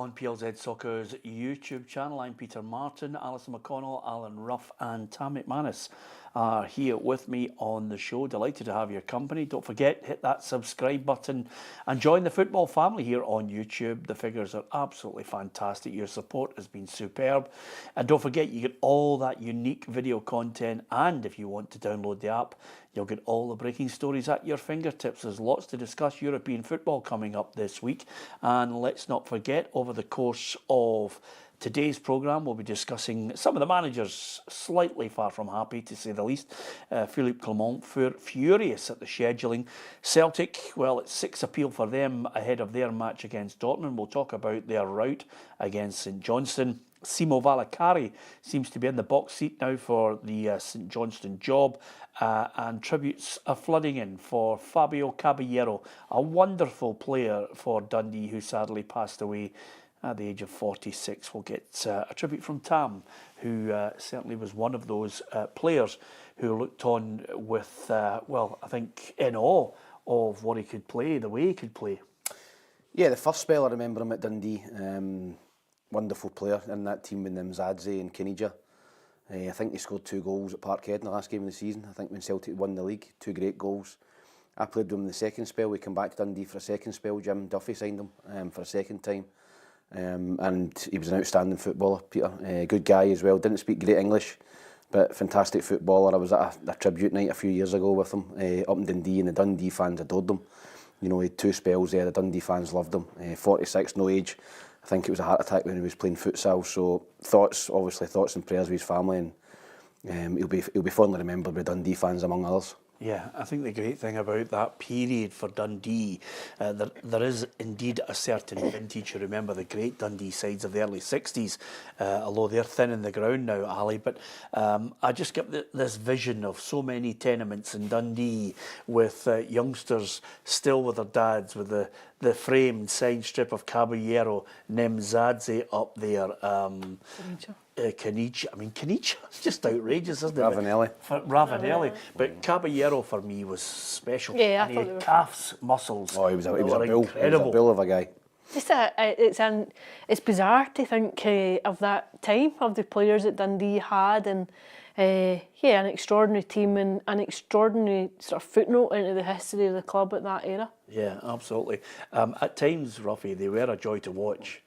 on PLZ Soccer's YouTube channel. I'm Peter Martin, Alison McConnell, Alan Ruff and Tam McManus are here with me on the show. Delighted to have your company. Don't forget, hit that subscribe button and join the football family here on YouTube. The figures are absolutely fantastic. Your support has been superb. And don't forget, you get all that unique video content, and if you want to download the app, you'll get all the breaking stories at your fingertips. There's lots to discuss European football coming up this week. And let's not forget, over the course of today's programme, we'll be discussing some of the managers slightly far from happy, to say the least. Philippe Clement, furious at the scheduling. Celtic, well, it's 6 appeal for them ahead of their match against Dortmund. We'll talk about their rout against St Johnstone. Simo Valakari seems to be in the box seat now for the St Johnstone job, and tributes are flooding in for Fabian Caballero, a wonderful player for Dundee who sadly passed away at the age of 46. We'll get a tribute from Tam, who certainly was one of those players who looked on with, well, I think in awe of what he could play, the way he could play. Yeah, the first spell I remember him at Dundee. Wonderful player in that team with Mzadze and Kenija. I think he scored 2 goals at Parkhead in the last game of the season. I think when Celtic won the league, 2 great goals. I played with him the second spell. We came back to Dundee for a second spell. Jim Duffy signed him for a second time. And he was an outstanding footballer, Peter. Good guy as well. Didn't speak great English, but fantastic footballer. I was at a tribute night a few years ago with him up in Dundee, and the Dundee fans adored him. You know, he had 2 spells there. The Dundee fans loved him. 46, no age. I think it was a heart attack when he was playing futsal. So thoughts and prayers with his family, and he'll be fondly remembered by Dundee fans among others. Yeah, I think the great thing about that period for Dundee, there is indeed a certain vintage. You remember the great Dundee sides of the early 60s, although they're thin in the ground now, Ali. But I just get this vision of so many tenements in Dundee with youngsters still with their dads, with the framed signed strip of Caballero, Nemzadze up there. Kenija. I mean, Kenija is just outrageous, isn't it? Ravanelli. But Caballero for me was special. Yeah, and he had calves muscles. Oh, he was a bull. He was a bull of a guy. Just it's bizarre to think of that time, of the players that Dundee had, and an extraordinary team and an extraordinary sort of footnote into the history of the club at that era. Yeah, absolutely. At times, Ruffy, they were a joy to watch.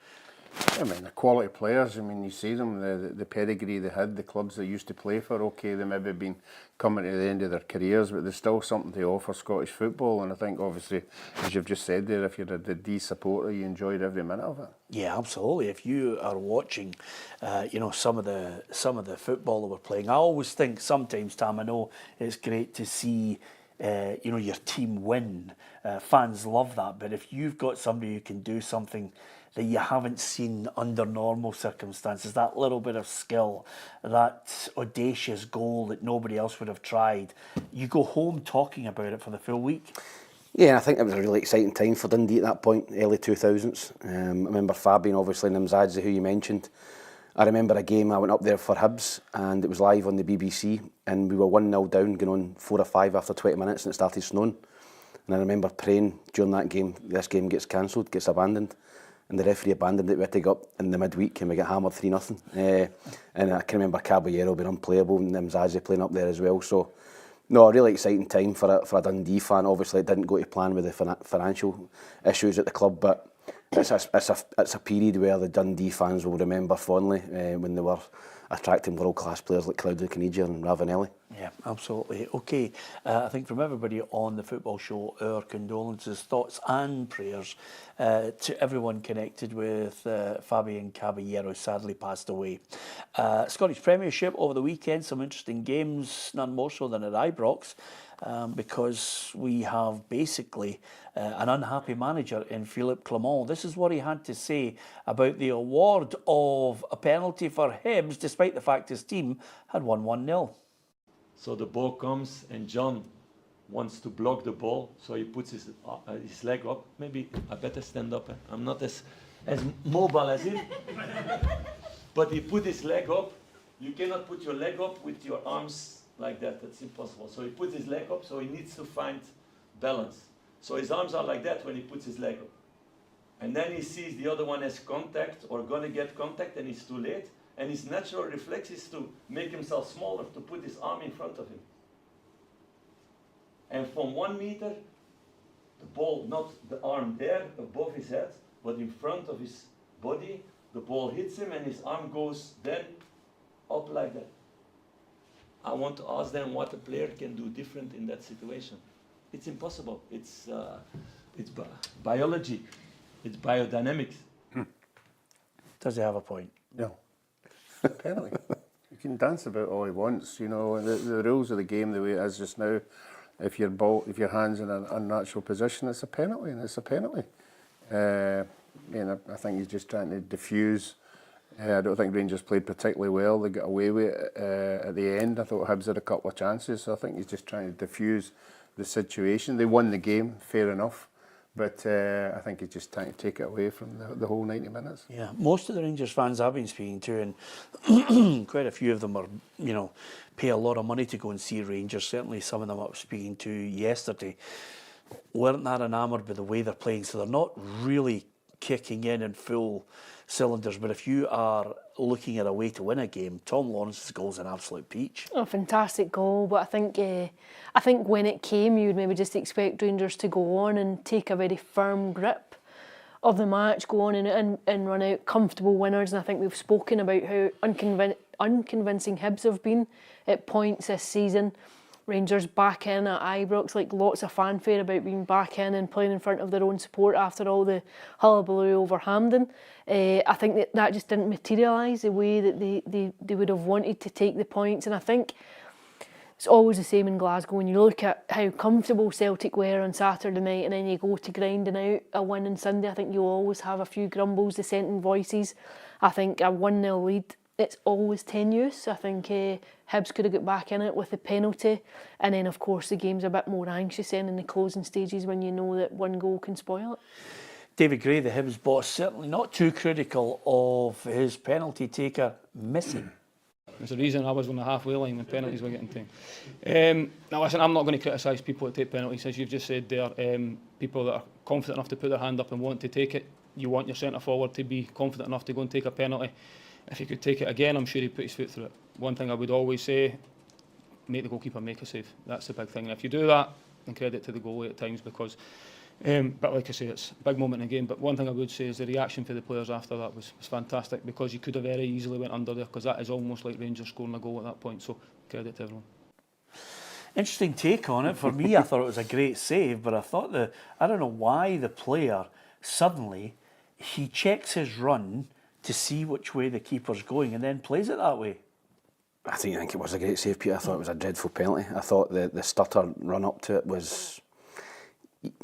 I mean, the quality players, I mean, you see them, the pedigree they had, the clubs they used to play for, okay, they maybe been coming to the end of their careers, but there's still something to offer Scottish football, and I think, obviously, as you've just said there, if you're a Dundee supporter, you enjoyed every minute of it. Yeah, absolutely. If you are watching, some of the football that we're playing, I always think sometimes, Tam, I know it's great to see your team win. Fans love that, but if you've got somebody who can do something that you haven't seen under normal circumstances, that little bit of skill, that audacious goal that nobody else would have tried, you go home talking about it for the full week. Yeah, I think it was a really exciting time for Dundee at that point, early 2000s. I remember Fabian, obviously, Nemzadze, who you mentioned. I remember a game I went up there for Hibs, and it was live on the BBC, and we were 1-0 down, going on 4 or 5 after 20 minutes, and it started snowing. And I remember praying during that game, this game gets cancelled, gets abandoned. And the referee abandoned it. We had to go up in the midweek and we got hammered 3-0. And I can remember Caballero being unplayable and Mzadze playing up there as well. So, no, a really exciting time for a Dundee fan. Obviously, it didn't go to plan with the financial issues at the club, but it's a period where the Dundee fans will remember fondly when they were attracting world-class players like Claudio Caniggia and Ravanelli. Yeah, absolutely. Okay, I think from everybody on the football show, our condolences, thoughts and prayers to everyone connected with Fabian Caballero, sadly passed away. Scottish Premiership over the weekend, some interesting games, none more so than at Ibrox, because we have basically an unhappy manager in Philippe Clement. This is what he had to say about the award of a penalty for Hibs, despite the fact his team had won 1-0. So the ball comes and John wants to block the ball, so he puts his leg up. Maybe I better stand up. I'm not as mobile as him. But he put his leg up. You cannot put your leg up with your arms like that. That's impossible. So he puts his leg up, so he needs to find balance. So his arms are like that when he puts his leg up. and then he sees the other one has contact or going to get contact, and he's too late. And his natural reflex is to make himself smaller, to put his arm in front of him. And from 1 meter, the ball, not the arm there above his head, but in front of his body, the ball hits him and his arm goes then up like that. I want to ask them what a player can do different in that situation. It's impossible. It's biology. It's biodynamics. Does he have a point? No. Penalty. You can dance about all he wants, you know. The rules of the game, the way it is just now, if your hand's in an unnatural position, it's a penalty, and it's a penalty. I think he's just trying to diffuse. I don't think Rangers played particularly well. They got away with it at the end. I thought Hibs had a couple of chances, so I think he's just trying to diffuse the situation. They won the game, fair enough. But I think he's just trying to take it away from the whole 90 minutes. Yeah, most of the Rangers fans I've been speaking to, and quite a few of them are, pay a lot of money to go and see Rangers. Certainly some of them I was speaking to yesterday weren't that enamoured with the way they're playing. So they're not really kicking in full cylinders. But if you are looking at a way to win a game, Tom Lawrence's goal is an absolute peach. A fantastic goal, but I think when it came, you would maybe just expect Rangers to go on and take a very firm grip of the match, go on and run out comfortable winners. And I think we've spoken about how unconvincing Hibs have been at points this season. Rangers back in at Ibrox, like lots of fanfare about being back in and playing in front of their own support after all the hullabaloo over Hampden. I think that just didn't materialise the way that they would have wanted to take the points. And I think it's always the same in Glasgow. When you look at how comfortable Celtic were on Saturday night and then you go to grinding out a win on Sunday, I think you'll always have a few grumbles, dissenting voices. I think a 1-0 lead, it's always tenuous. I think Hibs could have got back in it with the penalty. And then, of course, the game's a bit more anxious then in the closing stages when you know that one goal can spoil it. David Gray, the Hibs boss, certainly not too critical of his penalty taker missing. There's a reason I was on the halfway line when penalties were getting taken. Now listen, I'm not going to criticise people that take penalties, as you've just said there. People that are confident enough to put their hand up and want to take it. You want your centre forward to be confident enough to go and take a penalty. If he could take it again, I'm sure he'd put his foot through it. One thing I would always say, make the goalkeeper make a save. That's the big thing. And if you do that, then credit to the goalie at times, because but like I say, it's a big moment in the game. But one thing I would say is the reaction for the players after that was fantastic, because you could have very easily went under there, because that is almost like Rangers scoring a goal at that point. So credit to everyone. Interesting take on it. For me, I thought it was a great save, but I don't know why the player suddenly, he checks his run to see which way the keeper's going and then plays it that way. I think it was a great save, Peter. I thought it was a dreadful penalty. I thought the stutter run up to it was...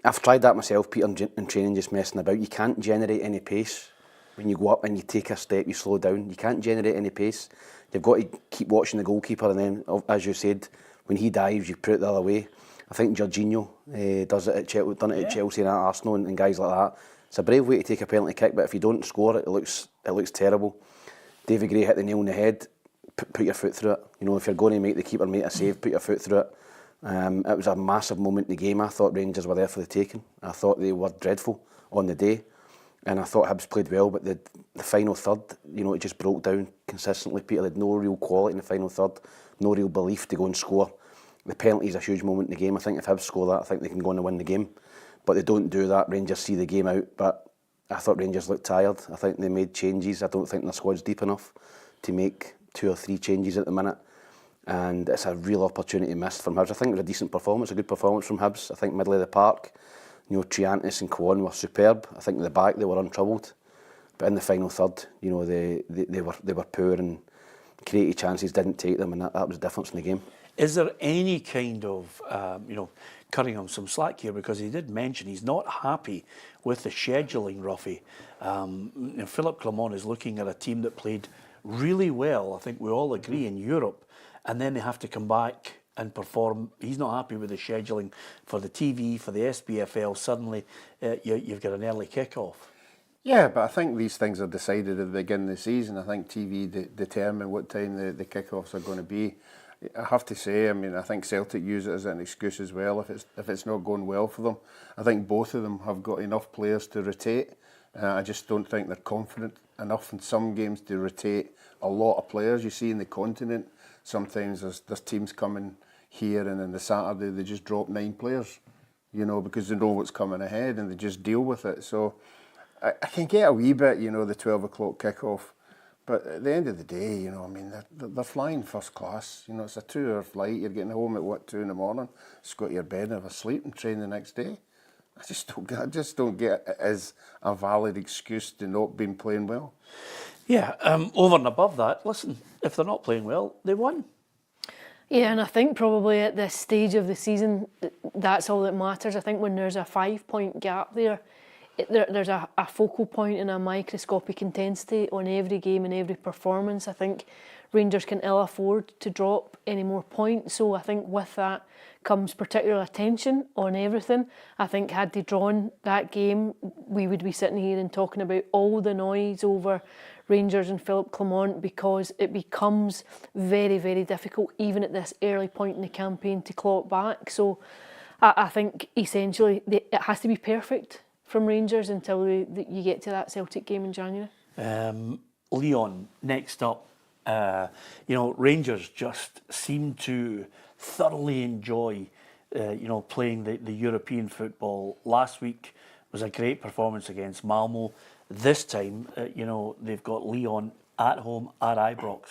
I've tried that myself, Peter, in training, just messing about. You can't generate any pace. When you go up and you take a step, you slow down. You can't generate any pace. You've got to keep watching the goalkeeper, and then, as you said, when he dives, you put it the other way. I think Jorginho does it at Chelsea, done it at Chelsea and at Arsenal and guys like that. It's a brave way to take a penalty kick, but if you don't score it, it looks terrible. David Gray hit the nail on the head. Put your foot through it. You know, if you're going to make the keeper make a save, put your foot through it. It was a massive moment in the game. I thought Rangers were there for the taking. I thought they were dreadful on the day, and I thought Hibs played well, but the final third, it just broke down consistently. Peter had no real quality in the final third, no real belief to go and score. The penalty is a huge moment in the game. I think if Hibs score that, I think they can go on and win the game, but they don't do that. Rangers see the game out, but I thought Rangers looked tired. I think they made changes. I don't think their squad's deep enough to make 2 or 3 changes at the minute. And it's a real opportunity missed from Hibs. I think it was a decent performance, a good performance from Hibs. I think middle of the park, Triantis and Kwon were superb. I think in the back they were untroubled, but in the final third, they were poor and creative chances didn't take them, and that was the difference in the game. Is there any kind of cutting him some slack here, because he did mention he's not happy with the scheduling, Ruffy. Philippe Clement is looking at a team that played really well, I think we all agree, in Europe, and then they have to come back and perform. He's not happy with the scheduling for the TV, for the SPFL. Suddenly you've got an early kick-off. Yeah, but I think these things are decided at the beginning of the season. I think TV determine what time the kick-offs are going to be. I have to say, I think Celtic use it as an excuse as well if it's not going well for them. I think both of them have got enough players to rotate. I just don't think they're confident enough in some games to rotate a lot of players. You see in the continent, sometimes there's teams coming here and on the Saturday they just drop 9 players, you know, because they know what's coming ahead and they just deal with it. So I can get a wee bit, you know, the 12 o'clock kickoff. But at the end of the day, you know, I mean, they're flying first class. You know, it's a 2-hour flight. You're getting home at 2 in the morning. Just go to your bed and have a sleep and train the next day. I just don't get it as a valid excuse to not being playing well. Yeah, over and above that, listen, if they're not playing well, they won. Yeah, and I think probably at this stage of the season, that's all that matters. I think when there's a 5-point gap there's a focal point and a microscopic intensity on every game and every performance. I think Rangers can ill afford to drop any more points. So I think with that comes particular attention on everything. I think had they drawn that game, we would be sitting here and talking about all the noise over Rangers and Philippe Clement, because it becomes very, very difficult even at this early point in the campaign to claw it back. So I think essentially it has to be perfect from Rangers until you get to that Celtic game in January. Lyon, next up. Rangers just seem to thoroughly enjoy, playing the European football. Last week was a great performance against Malmo. This time, they've got Lyon at home at Ibrox.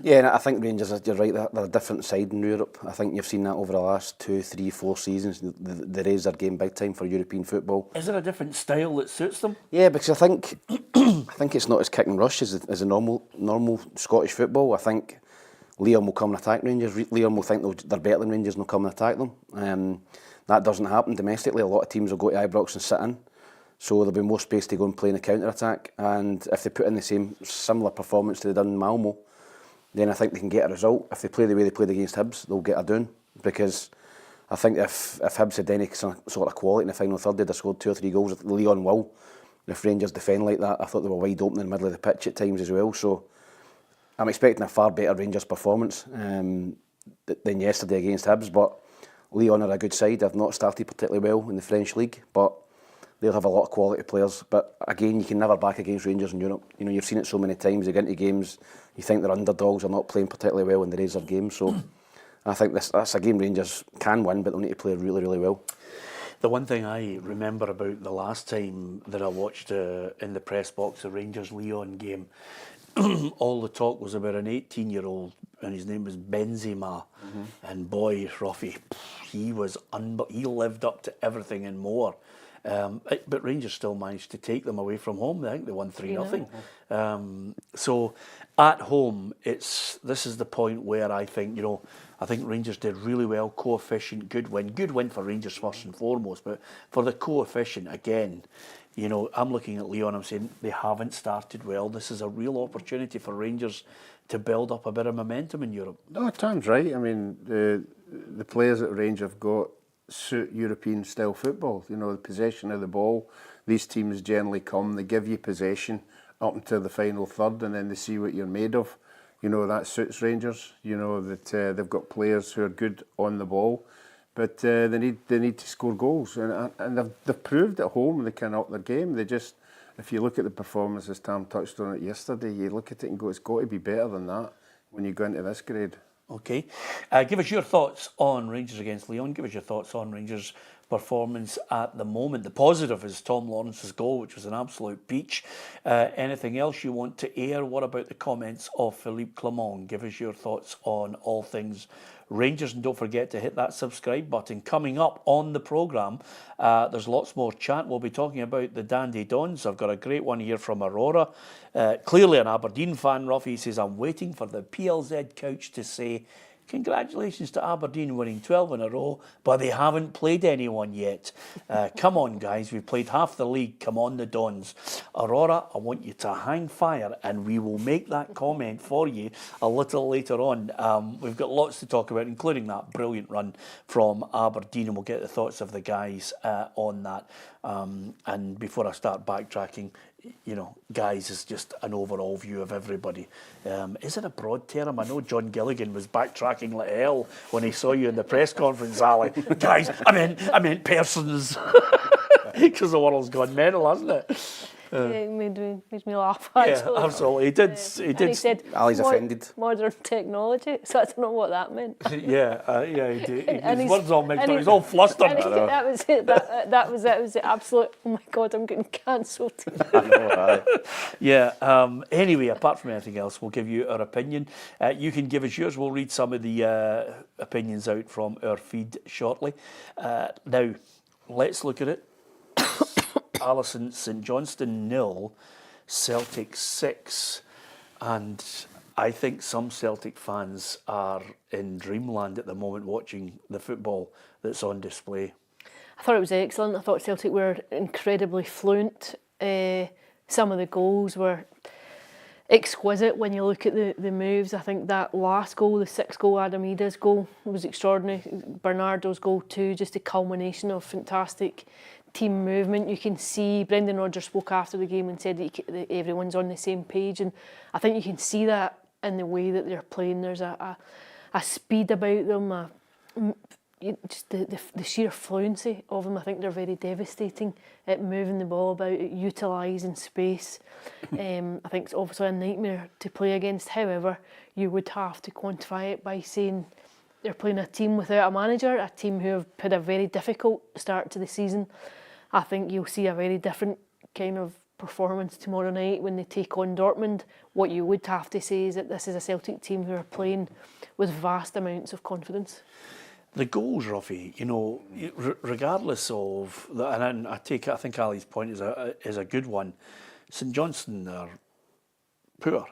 Yeah, and I think Rangers, you're right, they're a different side in Europe. I think you've seen that over the last 2, 3, 4 seasons. They raise their game big time for European football. Is there a different style that suits them? Yeah, because I think it's not as kick and rush as a normal Scottish football. I think Lyon will come and attack Rangers. Lyon will think they're better than Rangers and will come and attack them. That doesn't happen domestically. A lot of teams will go to Ibrox and sit in. So there'll be more space to go and play in the counter-attack. And if they put in the similar performance to they done in Malmo, then I think they can get a result. If they play the way they played against Hibs, they'll get a doon. Because I think if Hibs had any sort of quality in the final third, they'd have scored 2 or 3 goals. Lyon will. If Rangers defend like that, I thought they were wide open in the middle of the pitch at times as well. So I'm expecting a far better Rangers performance than yesterday against Hibs. But Lyon are a good side. They've not started particularly well in the French league, but they'll have a lot of quality players. But again, you can never back against Rangers in Europe. You know, you've seen it so many times. They get into games, you think they're underdogs, are not playing particularly well, and they raise their game. So I think that's a game Rangers can win, but they'll need to play really, really well. The one thing I remember about the last time that I watched in the press box the Rangers-Lyon game, all the talk was about an 18-year-old, and his name was Benzema. Mm-hmm. And boy, Ruffy, he lived up to everything and more. But Rangers still managed to take them away from home. I think they won 3-0. So at home, this is the point where I think Rangers did really well. Coefficient, good win for Rangers first and foremost. But for the coefficient again, I'm looking at Lyon. I'm saying they haven't started well. This is a real opportunity for Rangers to build up a bit of momentum in Europe. No, Tom's right. I mean, the players that Rangers have got suit European style football. The possession of the ball. These teams generally come, they give you possession up until the final third, and then they see what you're made of. That suits Rangers. That they've got players who are good on the ball, but they need to score goals, and they've proved at home they can up their game. If you look at the performances, Tam touched on it yesterday, you look at it and go, it's got to be better than that when you go into this grade. Okay. Give us your thoughts on Rangers against Lyon. Give us your thoughts on Rangers' performance at the moment. The positive is Tom Lawrence's goal, which was an absolute peach. Anything else you want to air? What about the comments of Philippe Clement? Give us your thoughts on all things Rangers, and don't forget to hit that subscribe button. Coming up on the programme, there's lots more chat. We'll be talking about the Dandy Dons. I've got a great one here from Aurora. Clearly an Aberdeen fan, Ruffy says, I'm waiting for the PLZ couch to say, congratulations to Aberdeen winning 12 in a row, but they haven't played anyone yet. Come on, guys, we've played half the league. Come on, the Dons. Aurora, I want you to hang fire, and we will make that comment for you a little later on. We've got lots to talk about, including that brilliant run from Aberdeen, and we'll get the thoughts of the guys on that. And before I start backtracking, guys is just an overall view of everybody. Is it a broad term? I know John Gilligan was backtracking like hell when he saw you in the press conference, Ali. Guys, I meant persons. Because the world's gone mental, hasn't it? Yeah, it made me laugh, Yeah, actually. absolutely. He did. And he said, Ali's offended. Modern technology, so I don't know what that meant. Yeah, he did. And His he's- words all mixed and up. he- He's all flustered. And he said, that was it. That was it. It was the absolute. Oh my God, I'm getting cancelled. Yeah. Anyway, apart from anything else, we'll give you our opinion. You can give us yours. We'll read some of the opinions out from our feed shortly. Now, let's look at it. Alison, St Johnstone 0, Celtic 6, and I think some Celtic fans are in dreamland at the moment watching the football that's on display. I thought it was excellent. I thought Celtic were incredibly fluent. Some of the goals were exquisite when you look at the moves. I think that last goal, the 6th goal, Adam Ida's goal, was extraordinary. Bernardo's goal too, just a culmination of fantastic team movement. You can see Brendan Rodgers spoke after the game and said that everyone's on the same page, and I think you can see that in the way that they're playing. There's a speed about them, just the sheer fluency of them. I think they're very devastating at moving the ball about, at utilising space. I think it's obviously a nightmare to play against. However, you would have to quantify it by saying they're playing a team without a manager, a team who have had a very difficult start to the season. I think you'll see a very different kind of performance tomorrow night when they take on Dortmund. What you would have to say is that this is a Celtic team who are playing with vast amounts of confidence. The goals, Ruffy, you know, regardless of, and I think Ali's point is a good one. St Johnstone are poor,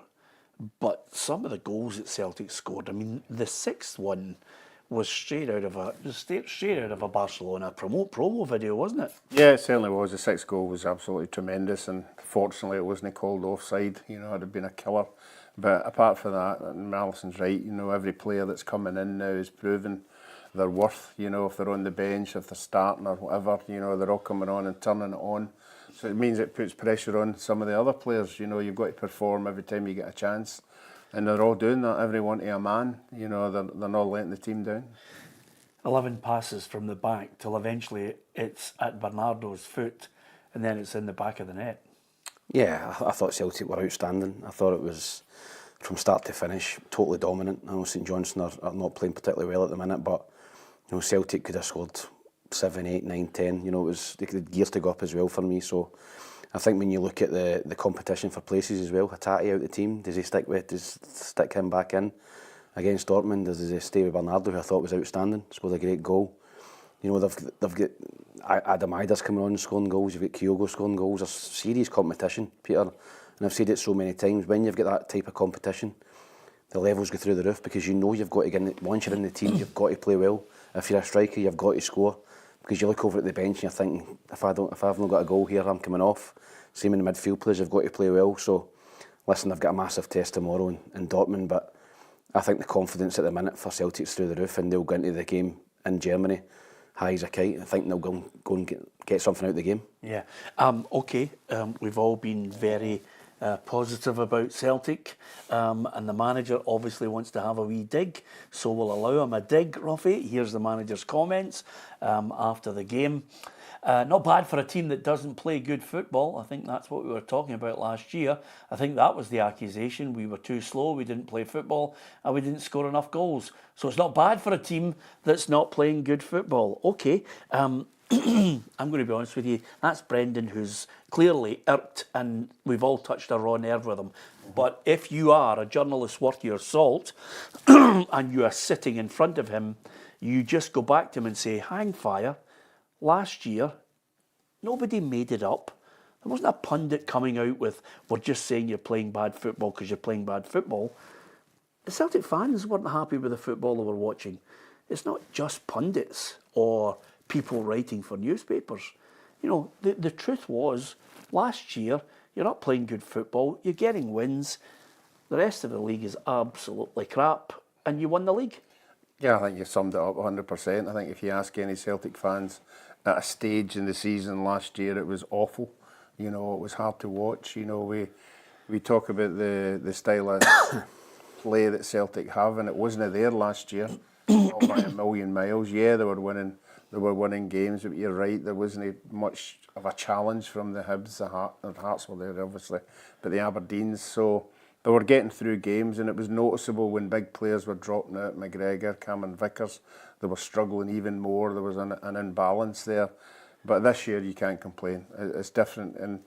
but some of the goals that Celtic scored, I mean, the 6th one was straight out of a Barcelona promo video, wasn't it? Yeah, it certainly was. The 6th goal was absolutely tremendous, and fortunately it wasn't called offside. You know, it'd have been a killer. But apart from that, and Alison's right, you know, every player that's coming in now is proving their worth. You know, if they're on the bench, if they're starting or whatever, you know, they're all coming on and turning it on. So it means it puts pressure on some of the other players. You know, you've got to perform every time you get a chance. And they're all doing that, everyone to a man. You know, they're not letting the team down. 11 passes from the back till eventually it's at Bernardo's foot and then it's in the back of the net. Yeah, I thought Celtic were outstanding. I thought it was, from start to finish, totally dominant. I know St Johnstone are not playing particularly well at the minute, but you know, Celtic could have scored 7, 8, 9, 10. You know, they had gears to go up as well for me. So I think when you look at the competition for places as well, Hatate out the team, does he stick him back in against Dortmund? Does he stay with Bernardo, who I thought was outstanding, scored a great goal? You know, they've got Adam Ida's coming on and scoring goals, you've got Kyogo scoring goals. There's serious competition, Peter, and I've said it so many times, when you've got that type of competition, the levels go through the roof, because you know you've got to get in, once you're in the team, you've got to play well. If you're a striker, you've got to score, because you look over at the bench and you're thinking, if I've not got a goal here, I'm coming off. Same in the midfield players, you've got to play well. So, listen, they've got a massive test tomorrow in Dortmund, but I think the confidence at the minute for Celtic's through the roof, and they'll go into the game in Germany high as a kite. I think they'll go and get something out of the game. Yeah. Okay. We've all been very positive about Celtic, and the manager obviously wants to have a wee dig, so we'll allow him a dig, Ruffy. Here's the manager's comments after the game. Not bad for a team that doesn't play good football. I think that's what we were talking about last year. I think that was the accusation. We were too slow, we didn't play football, and we didn't score enough goals. So it's not bad for a team that's not playing good football. Okay, I'm going to be honest with you. That's Brendan, who's clearly irked, and we've all touched a raw nerve with him. But if you are a journalist worth your salt, and you are sitting in front of him, you just go back to him and say, hang fire. Last year, nobody made it up. There wasn't a pundit coming out with, we're just saying you're playing bad football because you're playing bad football. The Celtic fans weren't happy with the football they were watching. It's not just pundits or people writing for newspapers. You know, the truth was, last year, you're not playing good football, you're getting wins. The rest of the league is absolutely crap, and you won the league. Yeah, I think you summed it up 100%. I think if you ask any Celtic fans at a stage in the season last year, it was awful. You know, it was hard to watch. You know, we talk about the style of play that Celtic have, and it wasn't there last year, not by a million miles. Yeah, they were winning they were winning games, but you're right, there wasn't much of a challenge from the Hibs. The Hearts were there, obviously, but the Aberdeens, so they were getting through games, and it was noticeable when big players were dropping out, McGregor, Cameron Vickers, they were struggling even more. There was an imbalance there. But this year you can't complain. It's different, and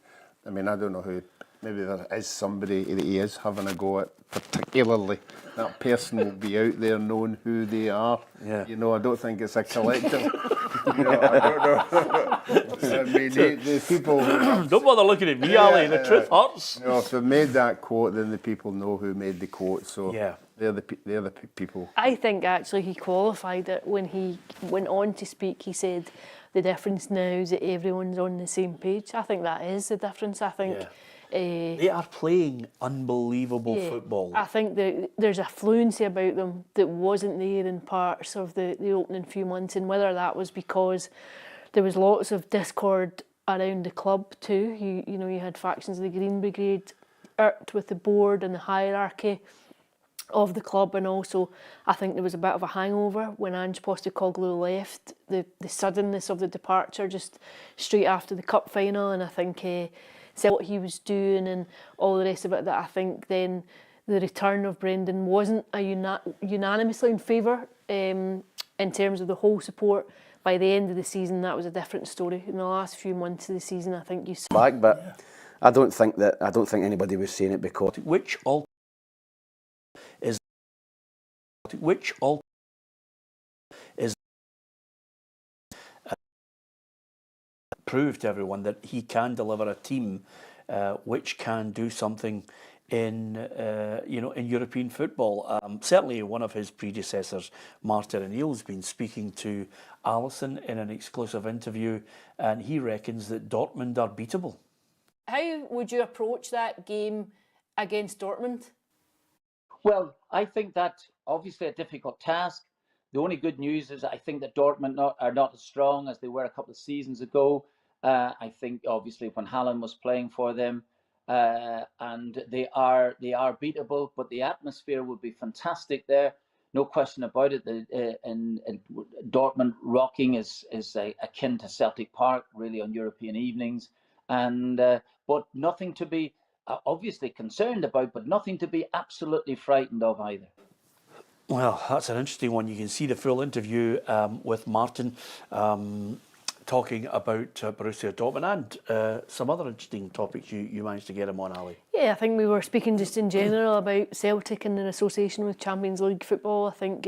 I mean, I don't know who, maybe there is somebody that he is having a go at, particularly. That person will be out there knowing who they are. Yeah. You know, I don't think it's a collective. You know, I don't know. I mean, the people who... Don't bother looking at me, Ali. The truth hurts. You know, if they've made that quote, then the people know who made the quote. So Yeah. they're the people. I think actually he qualified it when he went on to speak. He said the difference now is that everyone's on the same page. I think that is the difference. I think they are playing unbelievable football. I think that there's a fluency about them that wasn't there in parts of the opening few months, and whether that was because there was lots of discord around the club too. You know, you had factions of the Green Brigade irked with the board and the hierarchy of the club, and also I think there was a bit of a hangover when Ange Postecoglou left, the suddenness of the departure just straight after the cup final, and I think what he was doing and all the rest of it, that I think then the return of Brendan wasn't unanimously in favour in terms of the whole support. By the end of the season, that was a different story. In the last few months of the season, I think you saw back, but I don't think anybody was saying it because Which is prove to everyone that he can deliver a team which can do something in in European football. Certainly one of his predecessors, Martin O'Neill's been speaking to Alisson in an exclusive interview, and he reckons that Dortmund are beatable. How would you approach that game against Dortmund? Well, I think that's obviously a difficult task. The only good news is I think that Dortmund are not as strong as they were a couple of seasons ago. I think obviously when Haaland was playing for them, and they are beatable, but the atmosphere would be fantastic there. No question about it. And Dortmund rocking is akin to Celtic Park, really, on European evenings, and but nothing to be obviously concerned about, but nothing to be absolutely frightened of either. Well, that's an interesting one. You can see the full interview with Martin talking about Borussia Dortmund and some other interesting topics you managed to get him on, Ali. Yeah, I think we were speaking just in general about Celtic and their association with Champions League football. I think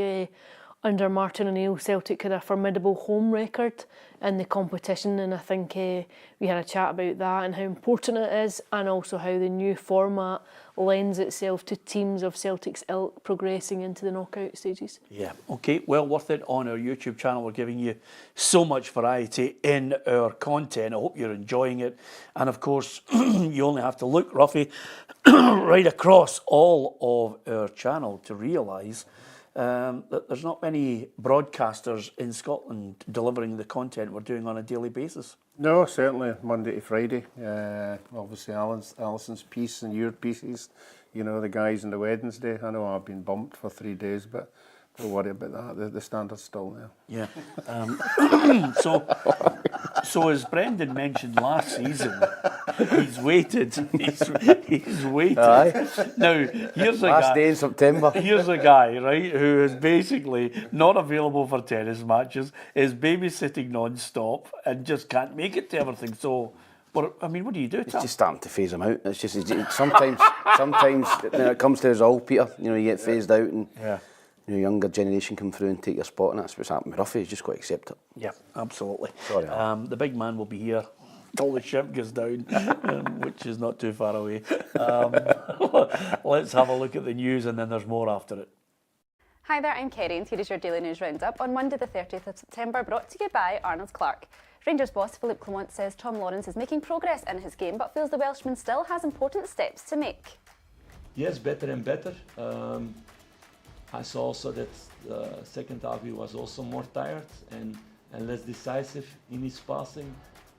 under Martin O'Neill, Celtic had a formidable home record in the competition, and I think we had a chat about that and how important it is, and also how the new format lends itself to teams of Celtic's ilk progressing into the knockout stages. Yeah, okay, well worth it on our YouTube channel. We're giving you so much variety in our content. I hope you're enjoying it. And of course, you only have to look, Ruffy, right across all of our channel to realise that there's not many broadcasters in Scotland delivering the content we're doing on a daily basis. No, certainly Monday to Friday. Obviously Alisson's piece and your pieces, you know, the guys on the Wednesday. I know I've been bumped for 3 days, but don't worry about that. The standard's still there. Yeah. So as Brendan mentioned last season, he's waited. He's waited. Aye. Now, here's a last guy. day in September. Here's a guy, right, who is basically not available for tennis matches, is babysitting non-stop, and just can't make it to everything. So, but I mean, what do you do? It's just starting to phase him out. It's just sometimes when it comes to us all, Peter, you know, you get phased out, and you know, younger generation come through and take your spot, and that's what's happened with Ruffy. He's just got to accept it. Yeah, absolutely. Sorry, the big man will be here till the ship goes down, which is not too far away. Let's have a look at the news, and then there's more after it. Hi there, I'm Kerry, and here is your daily news roundup on Monday the 30th of September, brought to you by Arnold Clark. Rangers boss Philippe Clement says Tom Lawrence is making progress in his game, but feels the Welshman still has important steps to make. Yes, better and better. I saw also that the second half he was also more tired and less decisive in his passing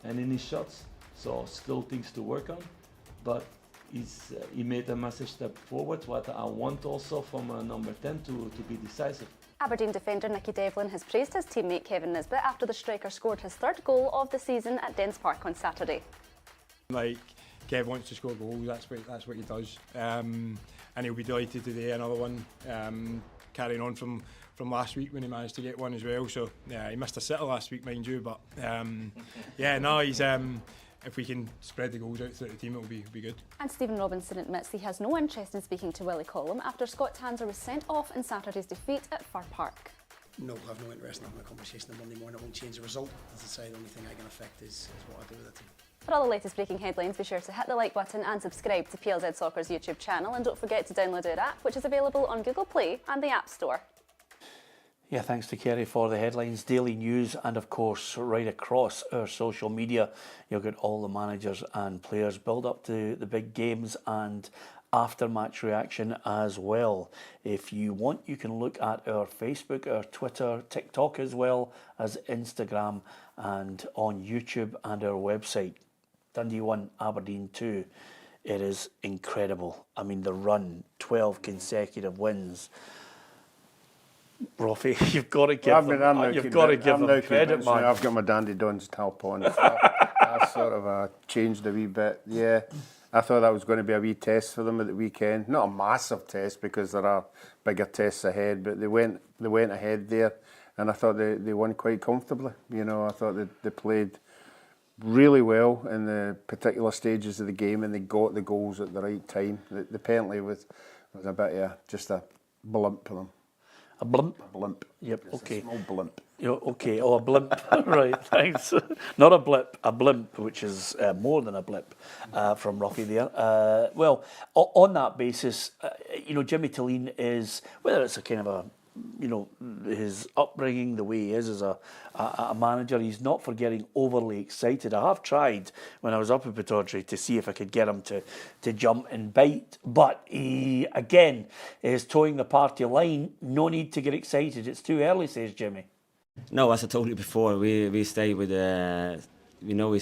and in his shots. So still things to work on, but he made a massive step forward. What I want also from number 10 to be decisive. Aberdeen defender Nicky Devlin has praised his teammate Kevin Nisbet after the striker scored his third goal of the season at Dens Park on Saturday. Like, Kev wants to score goals, that's what he does, and he'll be delighted to do another one, carrying on from last week when he managed to get one as well. So yeah, he missed a sitter last week, mind you, but yeah, no, he's if we can spread the goals out through the team, it'll be good. And Stephen Robinson admits he has no interest in speaking to Willie Collum after Scott Tanser was sent off in Saturday's defeat at Fir Park. No, I have no interest in having a conversation on Monday morning. It won't change the result. As I say, the only thing I can affect is what I do with the team. For all the latest breaking headlines, be sure to hit the like button and subscribe to PLZ Soccer's YouTube channel, and don't forget to download our app, which is available on Google Play and the App Store. Yeah, thanks to Kerry for the headlines, daily news, and of course right across our social media. You'll get all the managers and players build up to the big games and after-match reaction as well. If you want, you can look at our Facebook, our Twitter, TikTok, as well as Instagram and on YouTube and our website. Dundee 1, Aberdeen 2. It is incredible. I mean, the run, 12 consecutive wins. Roffy, you've got to give them credit, man. I've got my Dandy Duns top on. That sort of changed a wee bit. Yeah, I thought that was going to be a wee test for them at the weekend. Not a massive test because there are bigger tests ahead, but they went ahead there, and I thought they won quite comfortably. You know, I thought they played really well in the particular stages of the game, and they got the goals at the right time. The penalty was a bit of just a blimp for them. A blimp? A blimp. Yep, Just okay. a small blimp. Okay, oh, a blimp. Right, thanks. Not a blip, a blimp, which is more than a blip from Rocky there. Well, on that basis, you know, Jimmy Tilleen is, whether it's a kind of a, you know, his upbringing, the way he is as a manager, he's not for getting overly excited. I have tried when I was up at Pittodrie to see if I could get him to jump and bite, but he, again, is towing the party line. No need to get excited. It's too early, says Jimmy. No, as I told you before, we stay with we know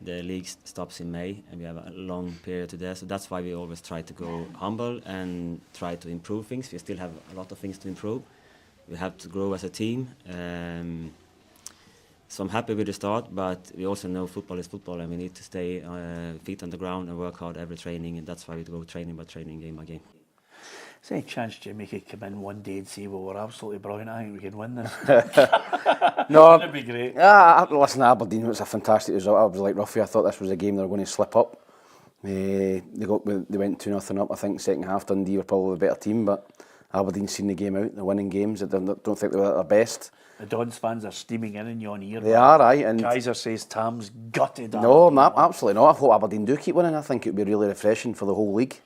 the league stops in May and we have a long period to there, so that's why we always try to go humble and try to improve things. We still have a lot of things to improve. We have to grow as a team. So I'm happy with the start, but we also know football is football and we need to stay feet on the ground and work hard every training, and that's why we go training by training, game by game. Is there any chance Jimmy could come in one day and say, well, we're absolutely brilliant, I think we can win this? No, that'd be great. Listen, Aberdeen was a fantastic result. I was like Ruffy, I thought this was a game they were going to slip up. They went 2-0 up. I think second half Dundee were probably the better team, but Aberdeen seen the game out. They're winning games. I don't think they were at their best. The Dons fans are steaming in your ear. They are, aye. And Kaiser says Tam's gutted. No, absolutely not. I hope Aberdeen do keep winning. I think it would be really refreshing for the whole league.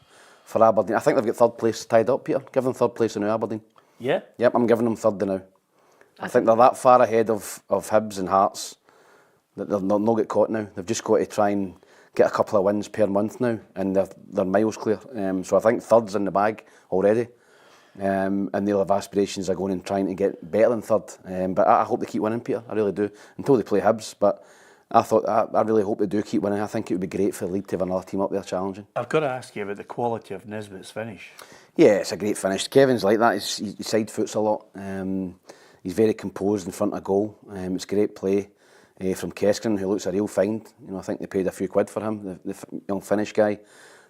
For Aberdeen, I think they've got third place tied up here. Give them third place now, Aberdeen. Yeah? Yep, I'm giving them third now. I think they're that far ahead of Hibs and Hearts that they'll not get caught now. They've just got to try and get a couple of wins per month now, and they're miles clear. So I think third's in the bag already, and they'll have aspirations of going and trying to get better than third. But I hope they keep winning, Peter. I really do, until they play Hibs. But I really hope they do keep winning. I think it would be great for the league to have another team up there challenging. I've got to ask you about the quality of Nisbet's finish. Yeah, it's a great finish. Kevin's like that. He side foots a lot. He's very composed in front of goal. It's great play from Keskinen, who looks a real find. You know, I think they paid a few quid for him, the young Finnish guy.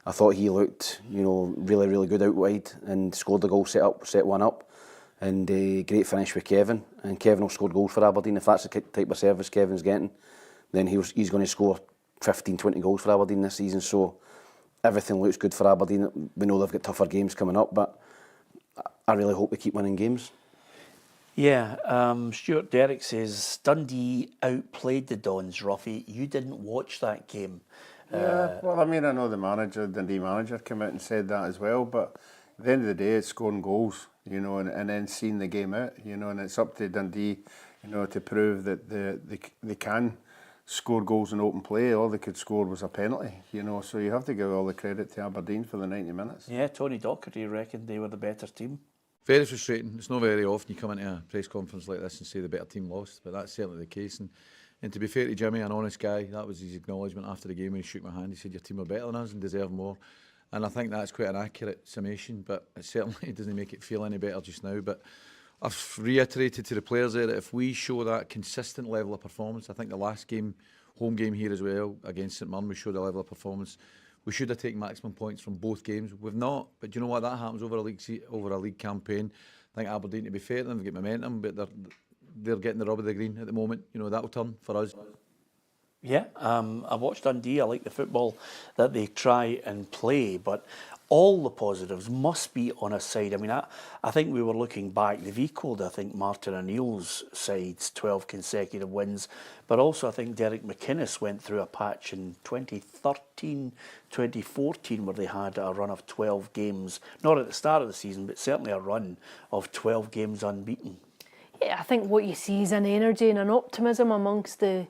I thought he looked, you know, really, really good out wide and scored the goal, set one up. And great finish with Kevin. And Kevin will score goals for Aberdeen. If that's the type of service Kevin's getting, then he's going to score 15, 20 goals for Aberdeen this season. So everything looks good for Aberdeen. We know they've got tougher games coming up, but I really hope they keep winning games. Yeah, Stuart Derrick says Dundee outplayed the Dons, Ruffy. You didn't watch that game. Yeah, well, I mean, I know the Dundee manager came out and said that as well, but at the end of the day, it's scoring goals, you know, and then seeing the game out, you know, and it's up to Dundee, you know, to prove that they can score goals in open play. All they could score was a penalty, you know, so you have to give all the credit to Aberdeen for the 90 minutes. Yeah, Tony Docherty reckoned they were the better team. Very frustrating. It's not very often you come into a press conference like this and say the better team lost, but that's certainly the case. And to be fair to Jimmy, an honest guy, that was his acknowledgement after the game when he shook my hand. He said, your team are better than us and deserve more. And I think that's quite an accurate summation, but it certainly doesn't make it feel any better just now. But I've reiterated to the players there that if we show that consistent level of performance, I think the last game, home game here as well, against St Mirren, we showed a level of performance. We should have taken maximum points from both games. We've not, but do you know what? That happens over a league campaign. I think Aberdeen, to be fair to them, they've got momentum, but they're getting the rub of the green at the moment. You know, that'll turn for us. Yeah, I watched Dundee. I like the football that they try and play, but all the positives must be on a side. I mean, I think we were looking back. They've equalled, I think, Martin O'Neill's side's 12 consecutive wins, but also I think Derek McInnes went through a patch in 2013, 2014 where they had a run of 12 games, not at the start of the season, but certainly a run of 12 games unbeaten. Yeah, I think what you see is an energy and an optimism amongst the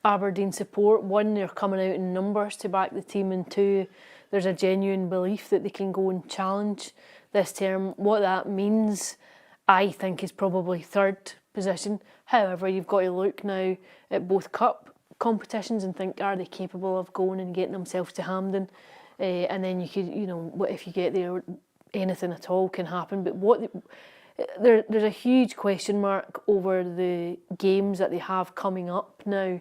Aberdeen support. One, they're coming out in numbers to back the team, and two, there's a genuine belief that they can go and challenge this term. What that means, I think, is probably third position. However, you've got to look now at both cup competitions and think, are they capable of going and getting themselves to Hampden? And then you could, you know, what if you get there, anything at all can happen. But there's a huge question mark over the games that they have coming up now.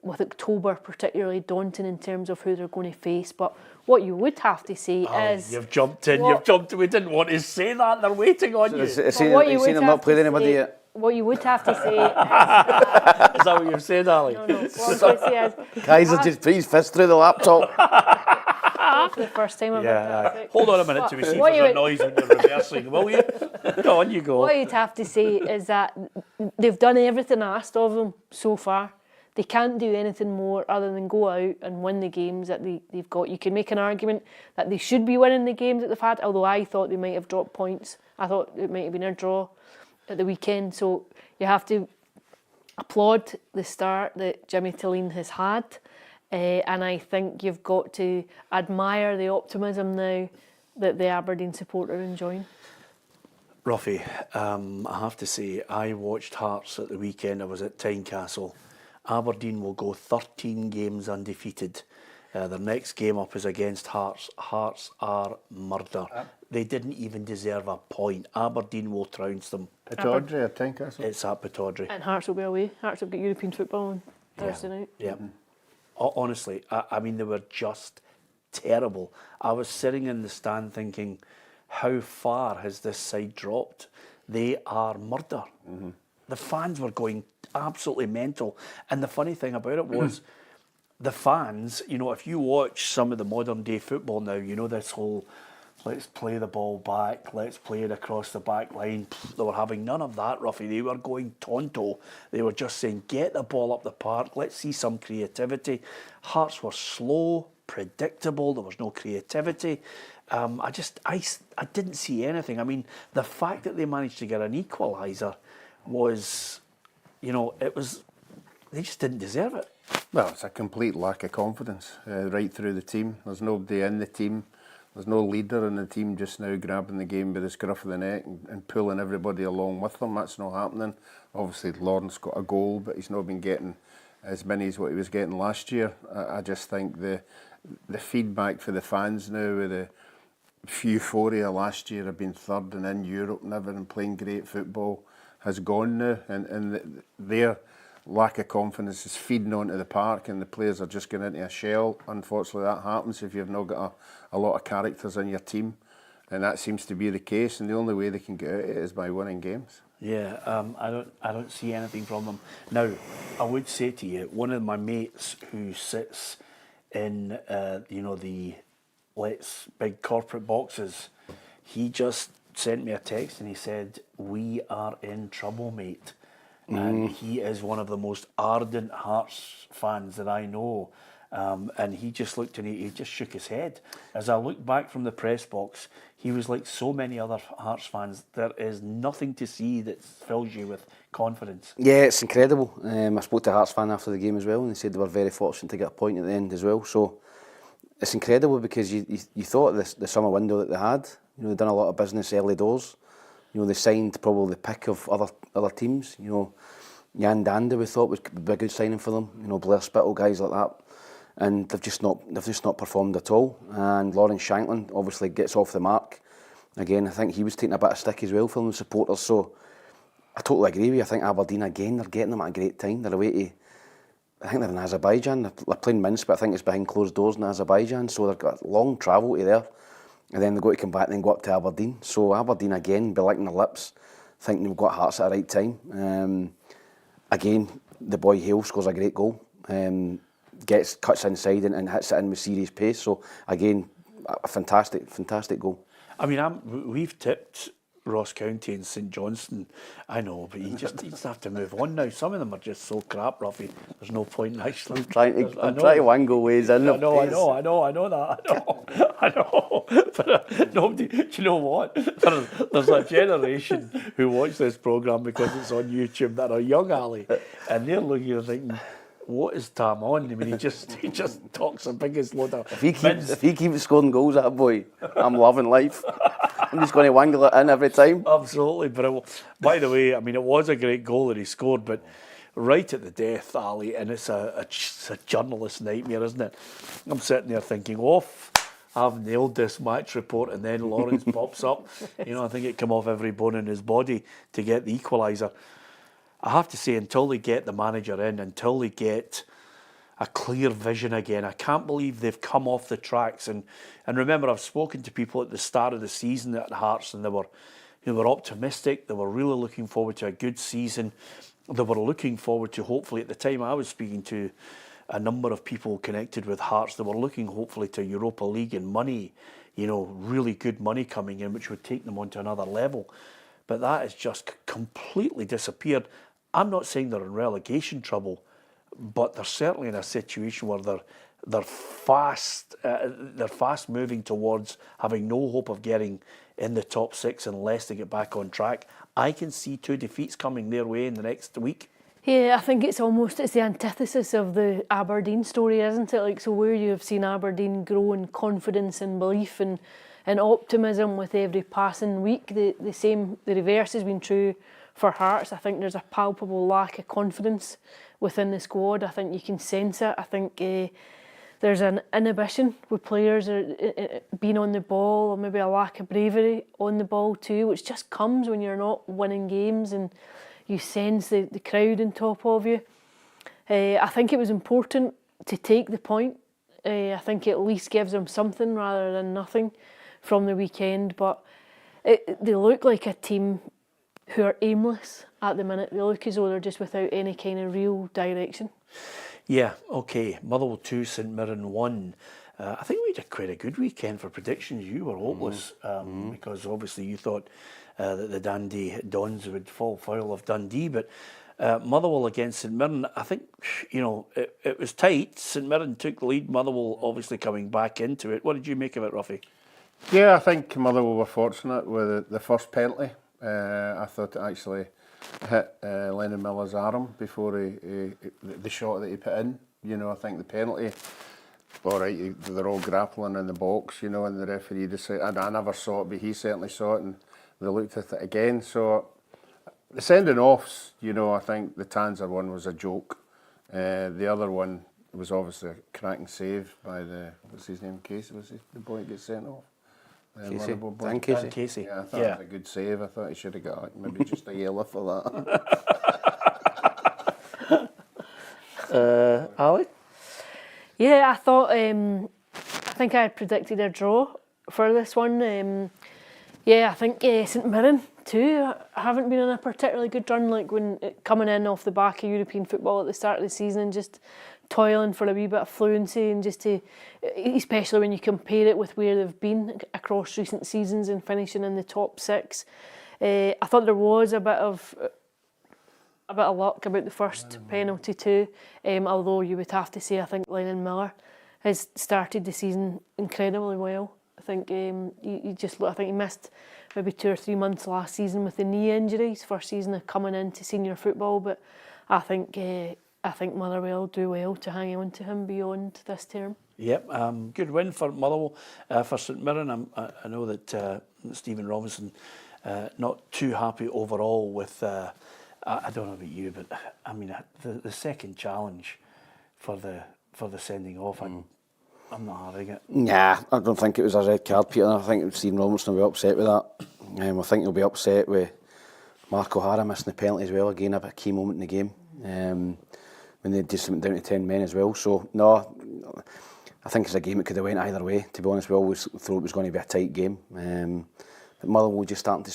With October particularly daunting in terms of who they're going to face. But what you would have to say is... You've jumped in, We didn't want to say that, they're waiting on you. You've seen them not played anybody yet? What you would have to say is... Is that what you've said, Ali? No. What I'm going to say is... Kaiser, just please fist through the laptop. For the first time I've heard that. Hold on a minute till we see if there's a noise when you're reversing, will you? Go on, you go. What you'd have to say is that they've done everything asked of them so far. They can't do anything more other than go out and win the games that they've got. You can make an argument that they should be winning the games that they've had, although I thought they might have dropped points. I thought it might have been a draw at the weekend. So you have to applaud the start that Jimmy Tilleen has had. And I think you've got to admire the optimism now that the Aberdeen support are enjoying. Ruffy, I have to say, I watched Hearts at the weekend. I was at Tynecastle. Aberdeen will go 13 games undefeated. Their next game up is against Hearts. Hearts are murder. They didn't even deserve a point. Aberdeen will trounce them. Pittodrie or Tynecastle? It's at Pittodrie. And Hearts will be away. Hearts will get European football on Thursday night. Yeah. Honestly, I mean, they were just terrible. I was sitting in the stand thinking, how far has this side dropped? They are murder. Mm-hmm. The fans were going absolutely mental. And the funny thing about it was the fans, you know, if you watch some of the modern day football now, you know, this whole let's play the ball back, let's play it across the back line. They were having none of that, Ruffy. They were going tonto. They were just saying, get the ball up the park, let's see some creativity. Hearts were slow, predictable, there was no creativity. I didn't see anything. I mean, the fact that they managed to get an equaliser was, you know, they just didn't deserve it. Well, it's a complete lack of confidence right through the team. There's nobody in the team. There's no leader in the team just now grabbing the game by the scruff of the neck and pulling everybody along with them. That's not happening. Obviously, Lawrence got a goal, but he's not been getting as many as what he was getting last year. I just think the feedback for the fans now with the euphoria last year of being third and in Europe and everything, playing great football, has gone now, and their lack of confidence is feeding onto the park, and the players are just going into a shell. Unfortunately, that happens if you've not got a lot of characters in your team, and that seems to be the case. And the only way they can get out of it is by winning games. Yeah, I don't see anything from them. Now, I would say to you, one of my mates who sits in the big corporate boxes, he just sent me a text and he said, "We are in trouble, mate." And he is one of the most ardent Hearts fans that I know. And he just looked and he just shook his head. As I looked back from the press box, he was like so many other Hearts fans. There is nothing to see that fills you with confidence. Yeah, it's incredible. I spoke to a Hearts fan after the game as well, and they said they were very fortunate to get a point at the end as well. So it's incredible because you thought the summer window that they had, you know, they'd done a lot of business early doors. You know, they signed probably the pick of other teams. You know, Jan Danda we thought would be a good signing for them. You know, Blair Spittle, guys like that, and they've just not performed at all. And Lawrence Shanklin obviously gets off the mark. Again, I think he was taking a bit of stick as well from the supporters. So I totally agree with you. I think Aberdeen, again, they're getting them at a great time. They're away to, I think they're in Azerbaijan. They're playing Minsk, but I think it's behind closed doors in Azerbaijan. So they've got a long travel to there. And then they've got to come back and then go up to Aberdeen. So Aberdeen, again, be licking their lips, thinking they've got Hearts at the right time. Again, the boy Hale scores a great goal. Cuts inside and hits it in with serious pace. So again, a fantastic goal. I mean, we've tipped Ross County and St Johnstone. I know, but you just have to move on now. Some of them are just so crap, Ruffy. There's no point in actually. I'm trying to wangle ways in. I know that. I know. But nobody. Do you know what? There's a generation who watch this programme because it's on YouTube that are young, Ali, and they're looking and thinking, what is Tam on? I mean, he just talks the biggest load of. If he keeps scoring goals, that boy, I'm loving life. I'm just going to wangle it in every time. Absolutely, but by the way, I mean, it was a great goal that he scored, but right at the death, Ali, and it's a journalist's nightmare, isn't it? I'm sitting there thinking, I've nailed this match report, and then Lawrence pops up. You know, I think it came off every bone in his body to get the equaliser. I have to say, until they get the manager in, until they get a clear vision again, I can't believe they've come off the tracks. And remember, I've spoken to people at the start of the season at Hearts, and they were optimistic. They were really looking forward to a good season. They were looking forward to, hopefully, at the time I was speaking to a number of people connected with Hearts, they were looking hopefully to Europa League and money, really good money coming in, which would take them onto another level. But that has just completely disappeared. I'm not saying they're in relegation trouble, but they're certainly in a situation where they're fast moving towards having no hope of getting in the top six unless they get back on track. I can see 2 defeats coming their way in the next week. Yeah, I think it's the antithesis of the Aberdeen story, isn't it? Like, so where you have seen Aberdeen grow in confidence and belief and optimism with every passing week, the reverse has been true for Hearts. I think there's a palpable lack of confidence within the squad. I think you can sense it. I think there's an inhibition with players being on the ball, or maybe a lack of bravery on the ball too, which just comes when you're not winning games and you sense the crowd on top of you. I think it was important to take the point. I think it at least gives them something rather than nothing from the weekend. But they look like a team who are aimless at the minute. They look as though they're just without any kind of real direction. Yeah, okay. Motherwell 2, St Mirren 1. I think we did quite a good weekend for predictions. You were hopeless because obviously you thought that the Dundee Dons would fall foul of Dundee, but Motherwell against St Mirren, I think, it was tight. St Mirren took the lead, Motherwell obviously coming back into it. What did you make of it, Ruffy? Yeah, I think Motherwell were fortunate with the first penalty. I thought it actually hit Lennon Miller's arm before the shot that he put in. I think the penalty, all right, they're all grappling in the box, and the referee decided, I never saw it, but he certainly saw it, and they looked at it again. So the sending offs, I think the Tanzer one was a joke. The other one was obviously a cracking save by what's his name, Casey, was the boy that gets sent off? Dan Casey. Yeah, I thought it was a good save. I thought he should have got maybe just a yellow for that. Ali? Yeah, I thought, I think I predicted a draw for this one. I think St Mirren too haven't been on a particularly good run, like when coming in off the back of European football at the start of the season and just toiling for a wee bit of fluency, and especially when you compare it with where they've been across recent seasons and finishing in the top 6. I thought there was a bit of luck about the first penalty too, although you would have to say I think Lennon Miller has started the season incredibly well. I think I think he missed maybe 2 or 3 months last season with the knee injury, his first season of coming into senior football, but I think Motherwell do well to hang on to him beyond this term. Yep, good win for Motherwell. For St Mirren, I know that Stephen Robinson not too happy overall with. I don't know about you, but I mean the second challenge for the sending off. I'm not having it. Nah, I don't think it was a red card, Peter. I think Stephen Robinson will be upset with that. I think he'll be upset with Mark O'Hara missing the penalty as well, again a key moment in the game, when they just went down to 10 men as well. So no, I think it's a game that could have went either way, to be honest. We always thought it was going to be a tight game. But Motherwell just starting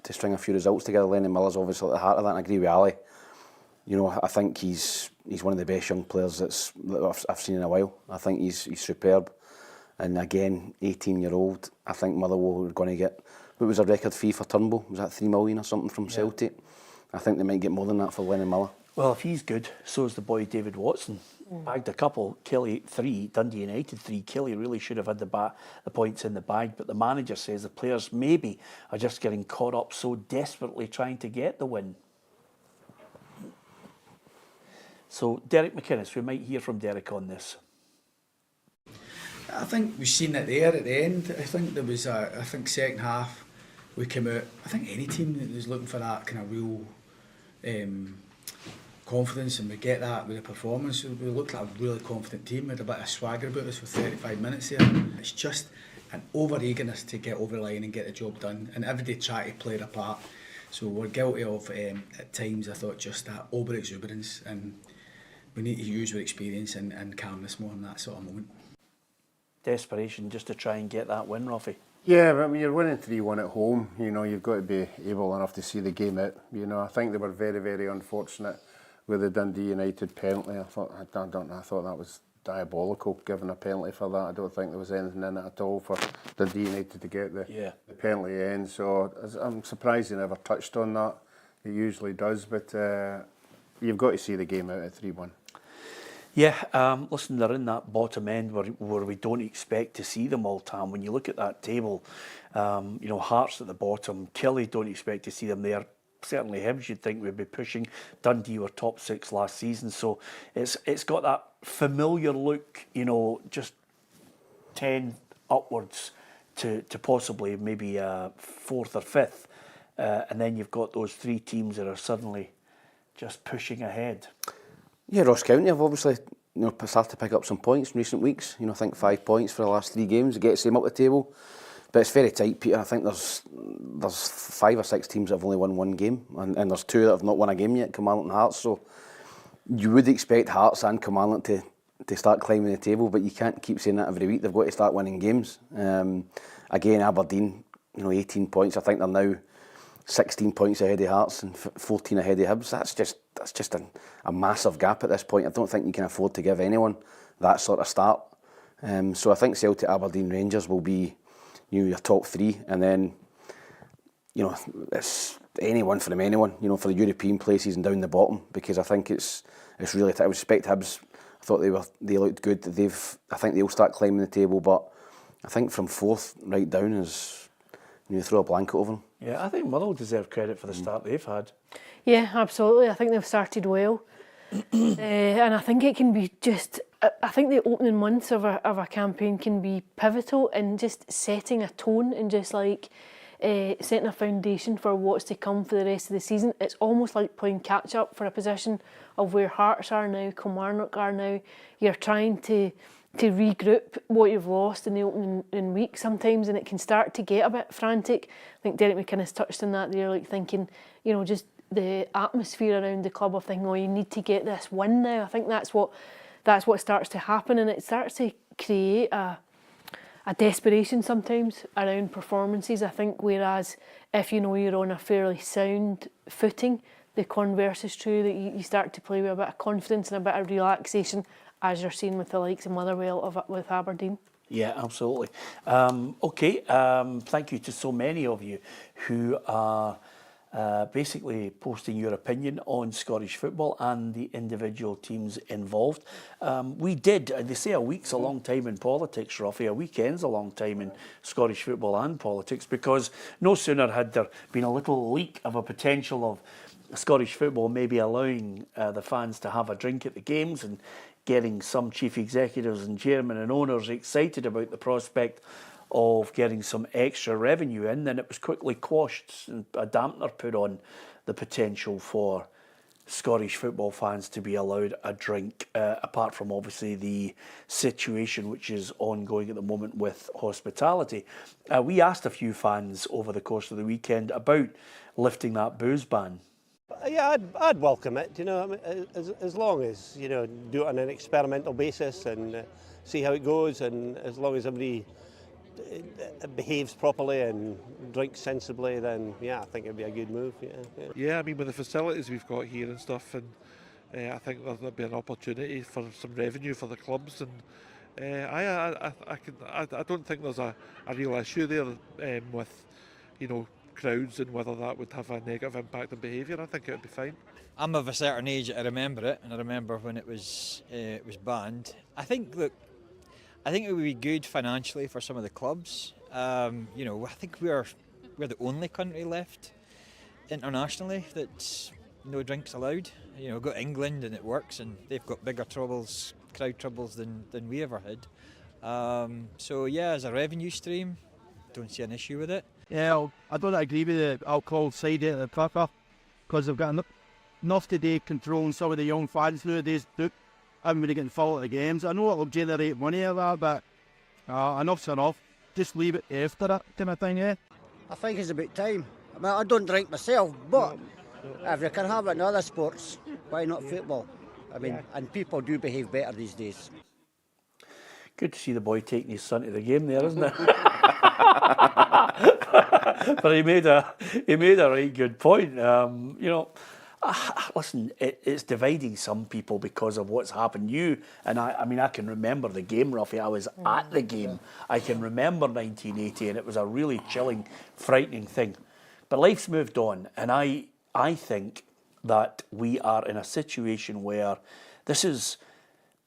to string a few results together. Lennon Miller's obviously at the heart of that, and I agree with Ali. You know, I think he's one of the best young players that I've seen in a while. I think he's superb. And again, 18-year-old, I think Motherwell are going to get, what was a record fee for Turnbull? Was that 3 million or something from Celtic? I think they might get more than that for Lennon Miller. Well, if he's good, so is the boy David Watson. Bagged a couple, Kelly 3, Dundee United 3. Kelly really should have had the points in the bag, but the manager says the players maybe are just getting caught up so desperately trying to get the win. So, Derek McInnes, we might hear from Derek on this. I think we've seen it there at the end. I think there was second half we came out. I think any team that was looking for that kind of real confidence, and we get that with the performance. We looked like a really confident team. We had a bit of swagger about us for 35 minutes there. It's just an over eagerness to get over the line and get the job done, and everybody try to play their part. So we're guilty of at times, I thought, just that over exuberance, and we need to use our experience and calmness more in that sort of moment. Desperation just to try and get that win, Ruffy. Yeah, but when you're winning 3-1 at home, you know, you've got to be able enough to see the game out. You know, I think they were very, very unfortunate with the Dundee United penalty. I thought that was diabolical, giving a penalty for that. I don't think there was anything in it at all for Dundee United to get the penalty in. So I'm surprised he never touched on that. He usually does, but you've got to see the game out at 3-1. Yeah, listen, they're in that bottom end where we don't expect to see them all time. When you look at that table, you know, Hearts at the bottom, Kelly don't expect to see them there. Certainly Hibs, you'd think we'd be pushing. Dundee were top 6 last season, so it's got that familiar look, you know, just 10 upwards to possibly maybe 4th or 5th. And then you've got those 3 teams that are suddenly just pushing ahead. Yeah, Ross County have obviously, you know, started to pick up some points in recent weeks. You know, I think 5 points for the last 3 games. It gets them up the table. But it's very tight, Peter. I think there's 5 or 6 teams that have only won 1 game, and there's 2 that have not won a game yet, Kilmarnock and Hearts. So you would expect Hearts and Kilmarnock to start climbing the table, but you can't keep saying that every week. They've got to start winning games. Again, Aberdeen, you know, 18 points. I think they're now 16 points ahead of Hearts and 14 ahead of Hibs. That's just a massive gap at this point. I don't think you can afford to give anyone that sort of start. So I think Celtic, Aberdeen, Rangers will be, you know, your top 3, and then, you know, it's anyone from anyone, you know, for the European places and down the bottom, because I think it's really I respect Hibs. I thought they looked good. I think they'll start climbing the table, but I think from 4th right down is, you know, throw a blanket over them. Yeah, I think Motherwell deserve credit for the start they've had. Yeah, absolutely. I think they've started well. And I think it can be just, I think the opening months of a campaign can be pivotal in just setting a tone and just like setting a foundation for what's to come for the rest of the season. It's almost like playing catch up for a position of where Hearts are now, Kilmarnock are now. You're trying to regroup what you've lost in the opening week sometimes, and it can start to get a bit frantic. I think Derek McInnes touched on that there, like thinking, you know, just the atmosphere around the club of thinking, oh, you need to get this win now. I think that's what starts to happen, and it starts to create a desperation sometimes around performances. I think whereas if you know you're on a fairly sound footing, the converse is true, that you start to play with a bit of confidence and a bit of relaxation, as you're seeing with the likes of Motherwell with Aberdeen. Yeah, absolutely. Thank you to so many of you who are basically posting your opinion on Scottish football and the individual teams involved. They say a week's a long time in politics, Ruffy, a weekend's a long time in Scottish football and politics, because no sooner had there been a little leak of a potential of Scottish football maybe allowing the fans to have a drink at the games and getting some chief executives and chairmen and owners excited about the prospect of getting some extra revenue in, then it was quickly quashed and a dampener put on the potential for Scottish football fans to be allowed a drink, apart from obviously the situation which is ongoing at the moment with hospitality. We asked a few fans over the course of the weekend about lifting that booze ban. Yeah, I'd welcome it, you know, I mean, as long as, you know, do it on an experimental basis and see how it goes, and as long as everybody behaves properly and drinks sensibly, then yeah, I think it'd be a good move. Yeah, I mean, with the facilities we've got here and stuff, and I think there'll be an opportunity for some revenue for the clubs, and I don't think there's a real issue there with, you know, crowds and whether that would have a negative impact on behaviour. I think it would be fine. I'm of a certain age, I remember it, and I remember when it was banned. I think it would be good financially for some of the clubs. You know, I think we're the only country left internationally that's no drinks allowed. You know, go to England and it works, and they've got bigger troubles, crowd troubles than we ever had. So yeah, as a revenue stream, don't see an issue with it. Yeah, I don't agree with the alcohol side of the paper, because they've got enough today controlling some of the young fans nowadays. Everybody getting full at the games. I know it'll generate money out of that, but enough's enough. Just leave it after that kind of thing, yeah. I think it's about time. I mean, I don't drink myself, but if you can have it in other sports, why not football? I mean, and people do behave better these days. Good to see the boy taking his son to the game there, isn't it? But he made a right good point. You know, listen, it's dividing some people because of what's happened. I mean, I can remember the game, Ruffy. I was at the game. I can remember 1980, and it was a really chilling, frightening thing. But life's moved on, and I think that we are in a situation where this is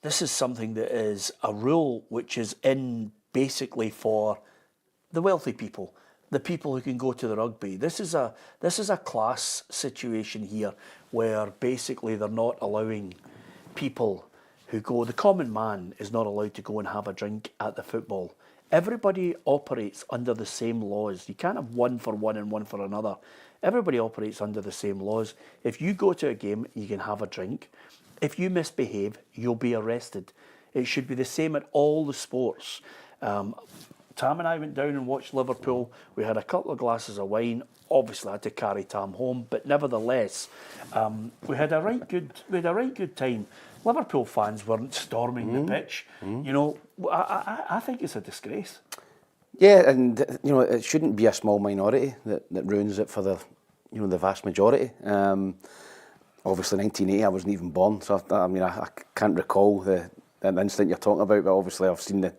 something that is a rule which is in basically for the wealthy people, the people who can go to the rugby. This is a class situation here where basically they're not allowing people who go. The common man is not allowed to go and have a drink at the football. Everybody operates under the same laws. You can't have one for one and one for another. Everybody operates under the same laws. If you go to a game, you can have a drink. If you misbehave, you'll be arrested. It should be the same at all the sports. Tam and I went down and watched Liverpool. We had a couple of glasses of wine. Obviously, I had to carry Tam home, but nevertheless, we had a right good time. Liverpool fans weren't storming the pitch. You know, I think it's a disgrace. Yeah, and you know, it shouldn't be a small minority that ruins it for the vast majority. Obviously, 1980, I wasn't even born, so I can't recall the incident you're talking about. But obviously, I've seen the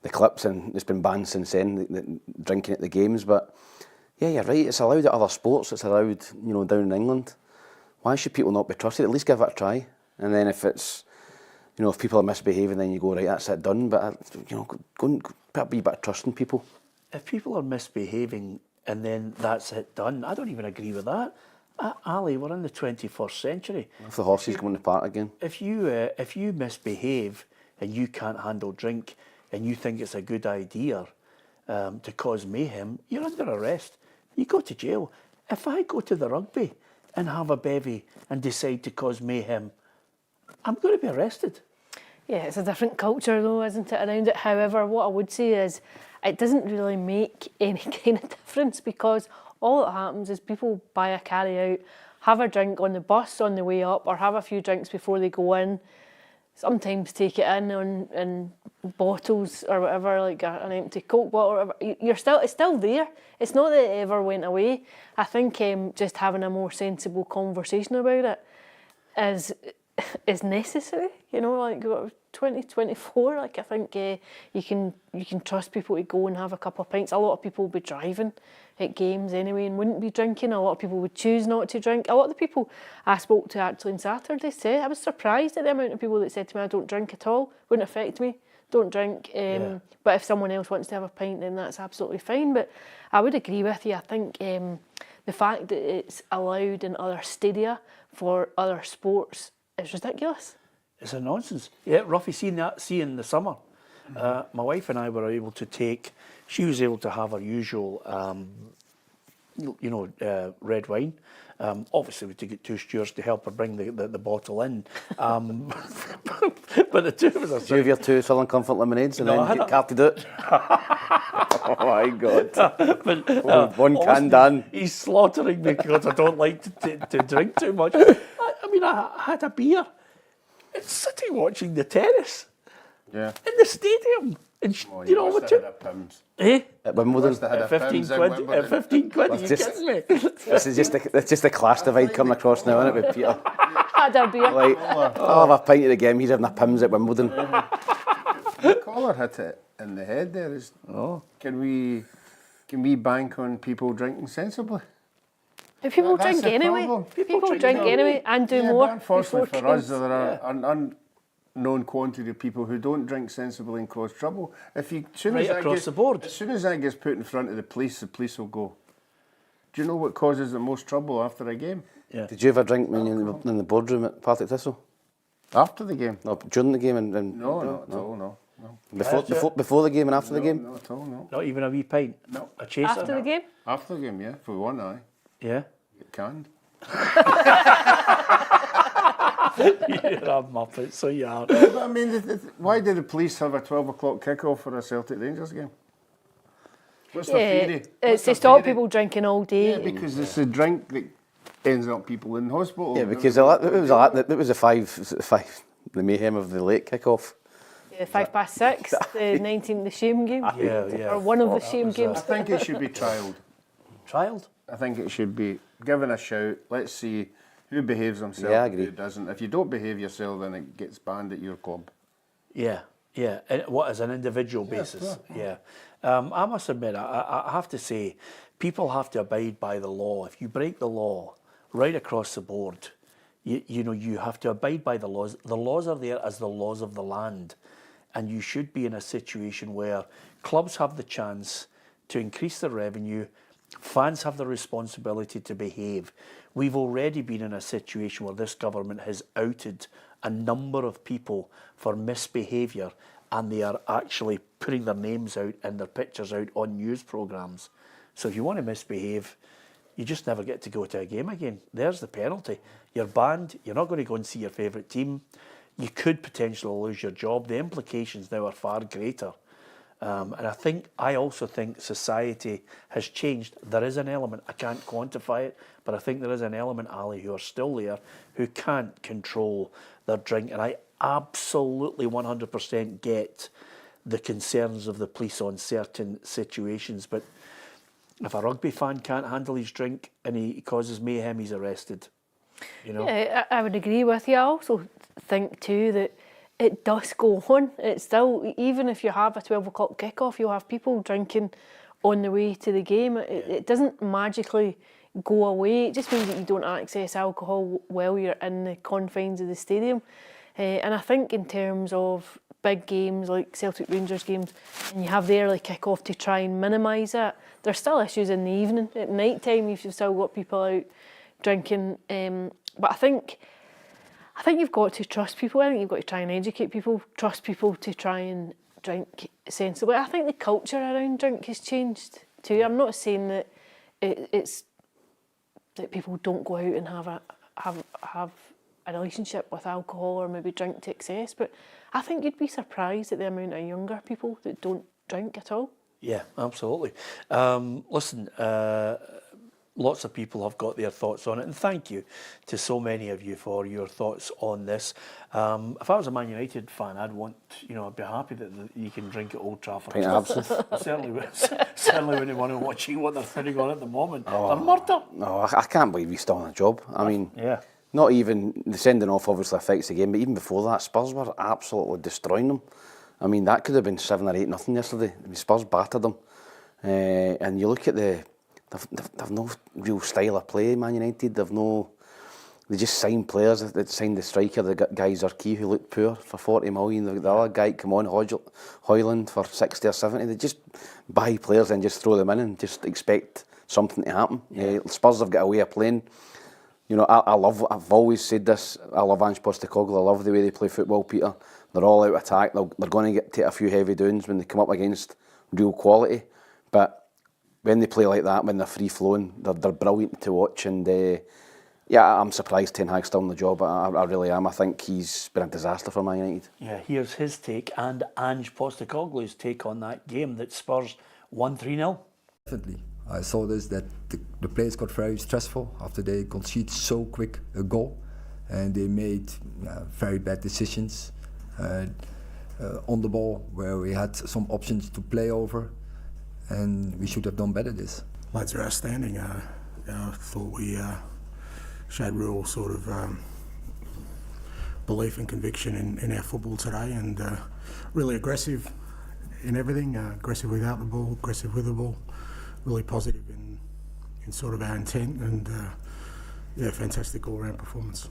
clips, and it's been banned since then, the drinking at the games. But yeah, you're right. It's allowed at other sports. It's allowed, you know, down in England. Why should people not be trusted? At least give it a try. And then if it's, you know, if people are misbehaving, then you go, right, that's it, done. But you know, go and put a wee bit of trust in people. If people are misbehaving and then that's it, done, I don't even agree with that. Ali, we're in the 21st century. If the horses come in the park again. If you misbehave and you can't handle drink and you think it's a good idea to cause mayhem, you're under arrest. You go to jail. If I go to the rugby and have a bevy and decide to cause mayhem, I'm going to be arrested. Yeah, it's a different culture though, isn't it, around it? However, what I would say is it doesn't really make any kind of difference, because all that happens is people buy a carry-out, have a drink on the bus on the way up, or have a few drinks before they go in. Sometimes take it in bottles or whatever, like an empty Coke bottle or whatever. It's still there. It's not that it ever went away. I think just having a more sensible conversation about it is necessary. You know, like 2024. Like I think you can trust people to go and have a couple of pints. A lot of people will be driving at games anyway and wouldn't be drinking. A lot of people would choose not to drink. A lot of the people I spoke to actually on Saturday said, I was surprised at the amount of people that said to me, I don't drink at all, wouldn't affect me, don't drink. But if someone else wants to have a pint, then that's absolutely fine. But I would agree with you. I think the fact that it's allowed in other stadia for other sports is ridiculous. It's a nonsense. Yeah, Ruffy, see in the summer, my wife and I were able to she was able to have her usual red wine. Obviously, we had to get 2 stewards to help her bring the bottle in. But the two of us... Do you have your 2 Southern Comfort lemonades and then get carted out? Oh my God. But, one can done. He's slaughtering me because I don't like to drink too much. I mean, I had a beer and sitting watching the tennis Yeah. in the stadium. And You know, with had a Pims. Eh? At Wimbledon. At 15 quid. At 15 quid. Are you kidding me? This is just a class divide coming across now, isn't it, with Peter? Had a beer. Like, I'll have a pint of the game, he's having a Pims at Wimbledon. The caller hit it in the head there. Can we bank on people drinking sensibly? If people That's drink the anyway. problem. People drink anyway and do more. But unfortunately before for us, games. there are an unknown quantity of people who don't drink sensibly and cause trouble. Right across the board. As soon as that gets put in front of the police will go. Do you know what causes the most trouble after a game? Yeah. Did you ever drink when you were in the boardroom at Partick Thistle? After the game? No, during the game and No, not at all, no. Before the game and after the game? Not at all, no. Not even a wee pint? No. A chaser? After the game? After the game, yeah. If we won, aye. Yeah. Get canned. You're a muppet, so you are. But I mean, why did the police have a 12 o'clock kick-off for a Celtic Rangers game? What's the theory? It's to stop people drinking all day. Yeah, because it's the drink that ends up people in hospital. Yeah, because it was the mayhem of the late kick-off. Yeah, 6:05, the 19th, the shame game. Yeah. Or one of the shame games. I think it should be trialled. Trialled? I think it should be given a shout. Let's see who behaves himself Yeah, I and agree. who doesn't. If you don't behave yourself, then it gets banned at your club. Yeah. And what, as an individual basis? Yeah. I must admit, I have to say, people have to abide by the law. If you break the law right across the board, you have to abide by the laws. The laws are there as the laws of the land. And you should be in a situation where clubs have the chance to increase their revenue, fans have the responsibility to behave. We've already been in a situation where this government has outed a number of people for misbehaviour, and they are actually putting their names out and their pictures out on news programmes. So if you want to misbehave, you just never get to go to a game again. There's the penalty. You're banned. You're not going to go and see your favourite team. You could potentially lose your job. The implications now are far greater. And I also think society has changed. There is an element, I can't quantify it, but I think there is an element, Ali, who are still there, who can't control their drink. And I absolutely 100% get the concerns of the police on certain situations. But if a rugby fan can't handle his drink and he causes mayhem, he's arrested. Yeah, I would agree with you. I also think too that it does go on. It's still, even if you have a 12 o'clock kick-off, you'll have people drinking on the way to the game. It doesn't magically go away. It just means that you don't access alcohol while you're in the confines of the stadium. And I think in terms of big games like Celtic Rangers games, and you have the early kick-off to try and minimise that, there's still issues in the evening. At night time, you've still got people out drinking. But I think you've got to trust people. I think you've got to try and educate people, trust people to try and drink sensibly. I think the culture around drink has changed too. I'm not saying that it's that people don't go out and have a relationship with alcohol or maybe drink to excess, but I think you'd be surprised at the amount of younger people that don't drink at all. Yeah, absolutely. Listen, lots of people have got their thoughts on it, and thank you to so many of you for your thoughts on this. If I was a Man United fan, I'd be happy that you can drink at Old Trafford. Pint of absinthe. certainly when you want to watch what they're sitting on at the moment. They're murder. No, I can't believe he's still on the job. I mean, not even the sending off obviously affects the game, but even before that, Spurs were absolutely destroying them. I mean, that could have been 7 or 8-0 yesterday. I mean, Spurs battered them, and you look at they've no real style of play, Man United. They just signed players. They signed the striker, the guy Zerkee, who looked poor, for 40 million. The other guy, come on, Højlund, for 60 or 70. They just buy players and just throw them in and just expect something to happen. Spurs have got a way of playing. I've always said this, I love Ange Postecoglou. I love the way they play football, Peter. They're all out attack. They're going to take a few heavy downs when they come up against real quality. But when they play like that, when they're free flowing, they're brilliant to watch. And yeah, I'm surprised Ten Hag's still in the job. I really am. I think he's been a disaster for Man United. Yeah, here's his take and Ange Postecoglou's take on that game that Spurs won 3-0. Definitely. I saw this, that the players got very stressful after they conceded so quick a goal, and they made very bad decisions on the ball where we had some options to play over, and we should have done better this. Lads are outstanding. I thought we showed real sort of belief and conviction in our football today, and really aggressive in everything, aggressive without the ball, aggressive with the ball, really positive in sort of our intent, and yeah, fantastic all-round performance.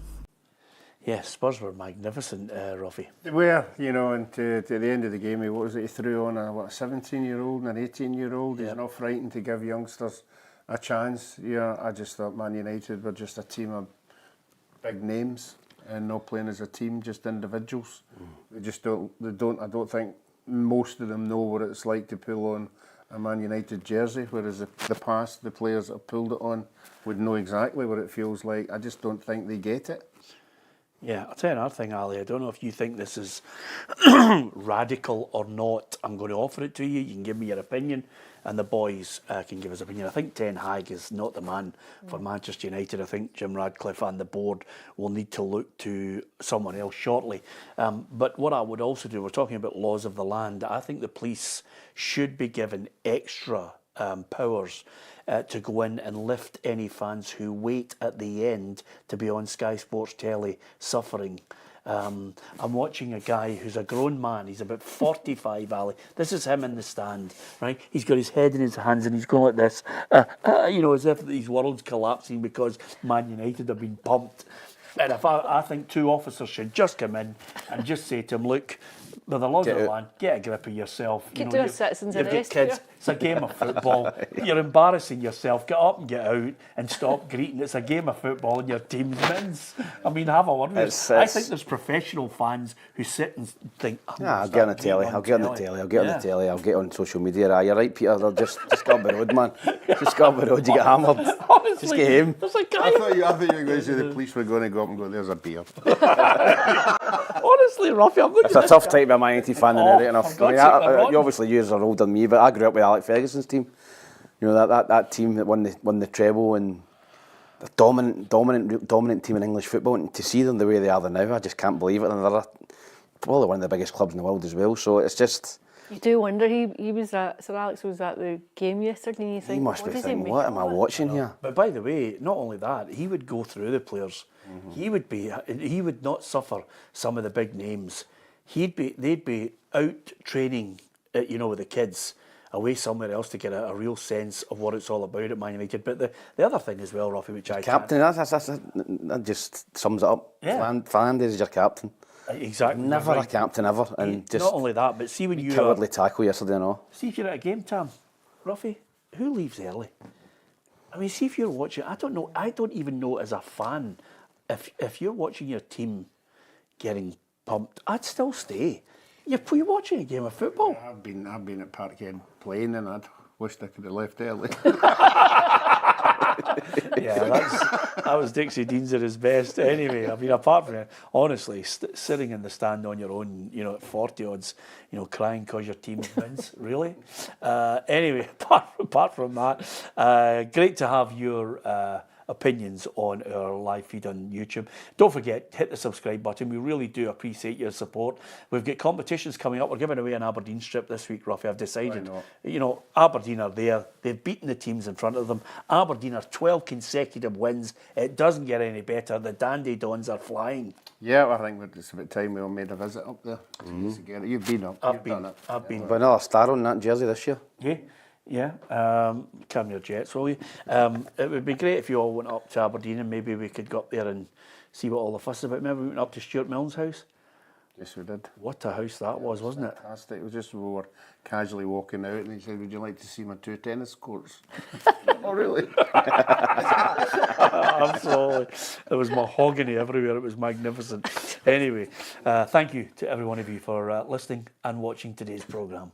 Yeah, Spurs were magnificent, Ruffy. They were, you know, and to the end of the game, he threw on a 17-year-old and an 18-year-old. He's not frightened to give youngsters a chance. Yeah, I just thought Man United were just a team of big names and not playing as a team, just individuals. They just don't. I don't think most of them know what it's like to pull on a Man United jersey, whereas the past, the players that have pulled it on would know exactly what it feels like. I just don't think they get it. Yeah, I'll tell you another thing, Ali. I don't know if you think this is radical or not. I'm going to offer it to you. You can give me your opinion, and the boys can give us opinion. I think Ten Hag is not the man for Manchester United. I think Jim Radcliffe and the board will need to look to someone else shortly. But what I would also do, we're talking about laws of the land. I think the police should be given extra powers to go in and lift any fans who wait at the end to be on Sky Sports telly suffering. I'm watching a guy who's a grown man. He's about 45, Ali. This is him in the stand, right? He's got his head in his hands and he's going like this, you know, as if his world's collapsing because Man United have been pumped. And if I think two officers should just come in and just say to him, look, with the laws of the land, get a grip of yourself. Could do a citizen's you've got arrest kids. here. It's a game of football. You're embarrassing yourself. Get up and get out and stop greeting. It's a game of football and your team wins. I mean, have a word with us. I think there's professional fans who sit and think, I'll get on the telly. I'll get on the telly. I'll get on the telly. I'll get on social media. You're right, Peter. They'll just go up the road, man. Just go up the road. You get hammered. Honestly, just get him. There's a guy. I thought you were going to say the police were going to go up and go, there's a beer. Honestly, Ruffy, I'm looking It's a tough time to be a Man United fan now, right enough. for God's sake, You obviously years are older than me, but I grew up with Alex Ferguson's team. You know, that team that won the treble and the dominant team in English football. And to see them the way they are now, I just can't believe it. And they're probably one of the biggest clubs in the world as well. So it's just. You do wonder, he was at, Sir Alex was at the game yesterday and you think, He must be thinking, what am I watching here? But by the way, not only that, he would go through the players. He would not suffer some of the big names. They'd be out training, you know, with the kids away somewhere else to get a real sense of what it's all about at Man United. But the other thing as well, Ruffy, which captain, that just sums it up. Yeah. Fernandez is your captain. Exactly. Never a captain ever. And just not only that, but see when you cowardly tackle yesterday and all. See if you're at a game, Tam, Ruffy, who leaves early? I mean, see if you're watching. I don't know. I don't even know as a fan if you're watching your team getting pumped. I'd still stay. You're watching a game of football. I've been at Parkhead playing, and I'd wished I could have left early. Yeah, that was Dixie Deans at his best. Anyway, I mean, apart from it, honestly, sitting in the stand on your own, you know, at 40 odds, you know, crying because your team wins, really. Anyway, apart from that, great to have your opinions on our live feed on YouTube. Don't forget, hit the subscribe button. We really do appreciate your support. We've got competitions coming up. We're giving away an Aberdeen strip this week, Ruffy. I've decided. You know, Aberdeen are there. They've beaten the teams in front of them. Aberdeen are 12 consecutive wins. It doesn't get any better. The Dandy Dons are flying. Yeah, I think it's about time we all made a visit up there. You've been up. I've been. But another star on that jersey this year. Yeah, come your jets, will you? It would be great if you all went up to Aberdeen and maybe we could go up there and see what all the fuss is about. Maybe we went up to Stuart Milne's house. Yes, we did. What a house that was, wasn't it? Fantastic. It was just we were casually walking out and he said, would you like to see my 2 tennis courts? Oh, really? Absolutely. There was mahogany everywhere. It was magnificent. Anyway, thank you to every one of you for listening and watching today's programme.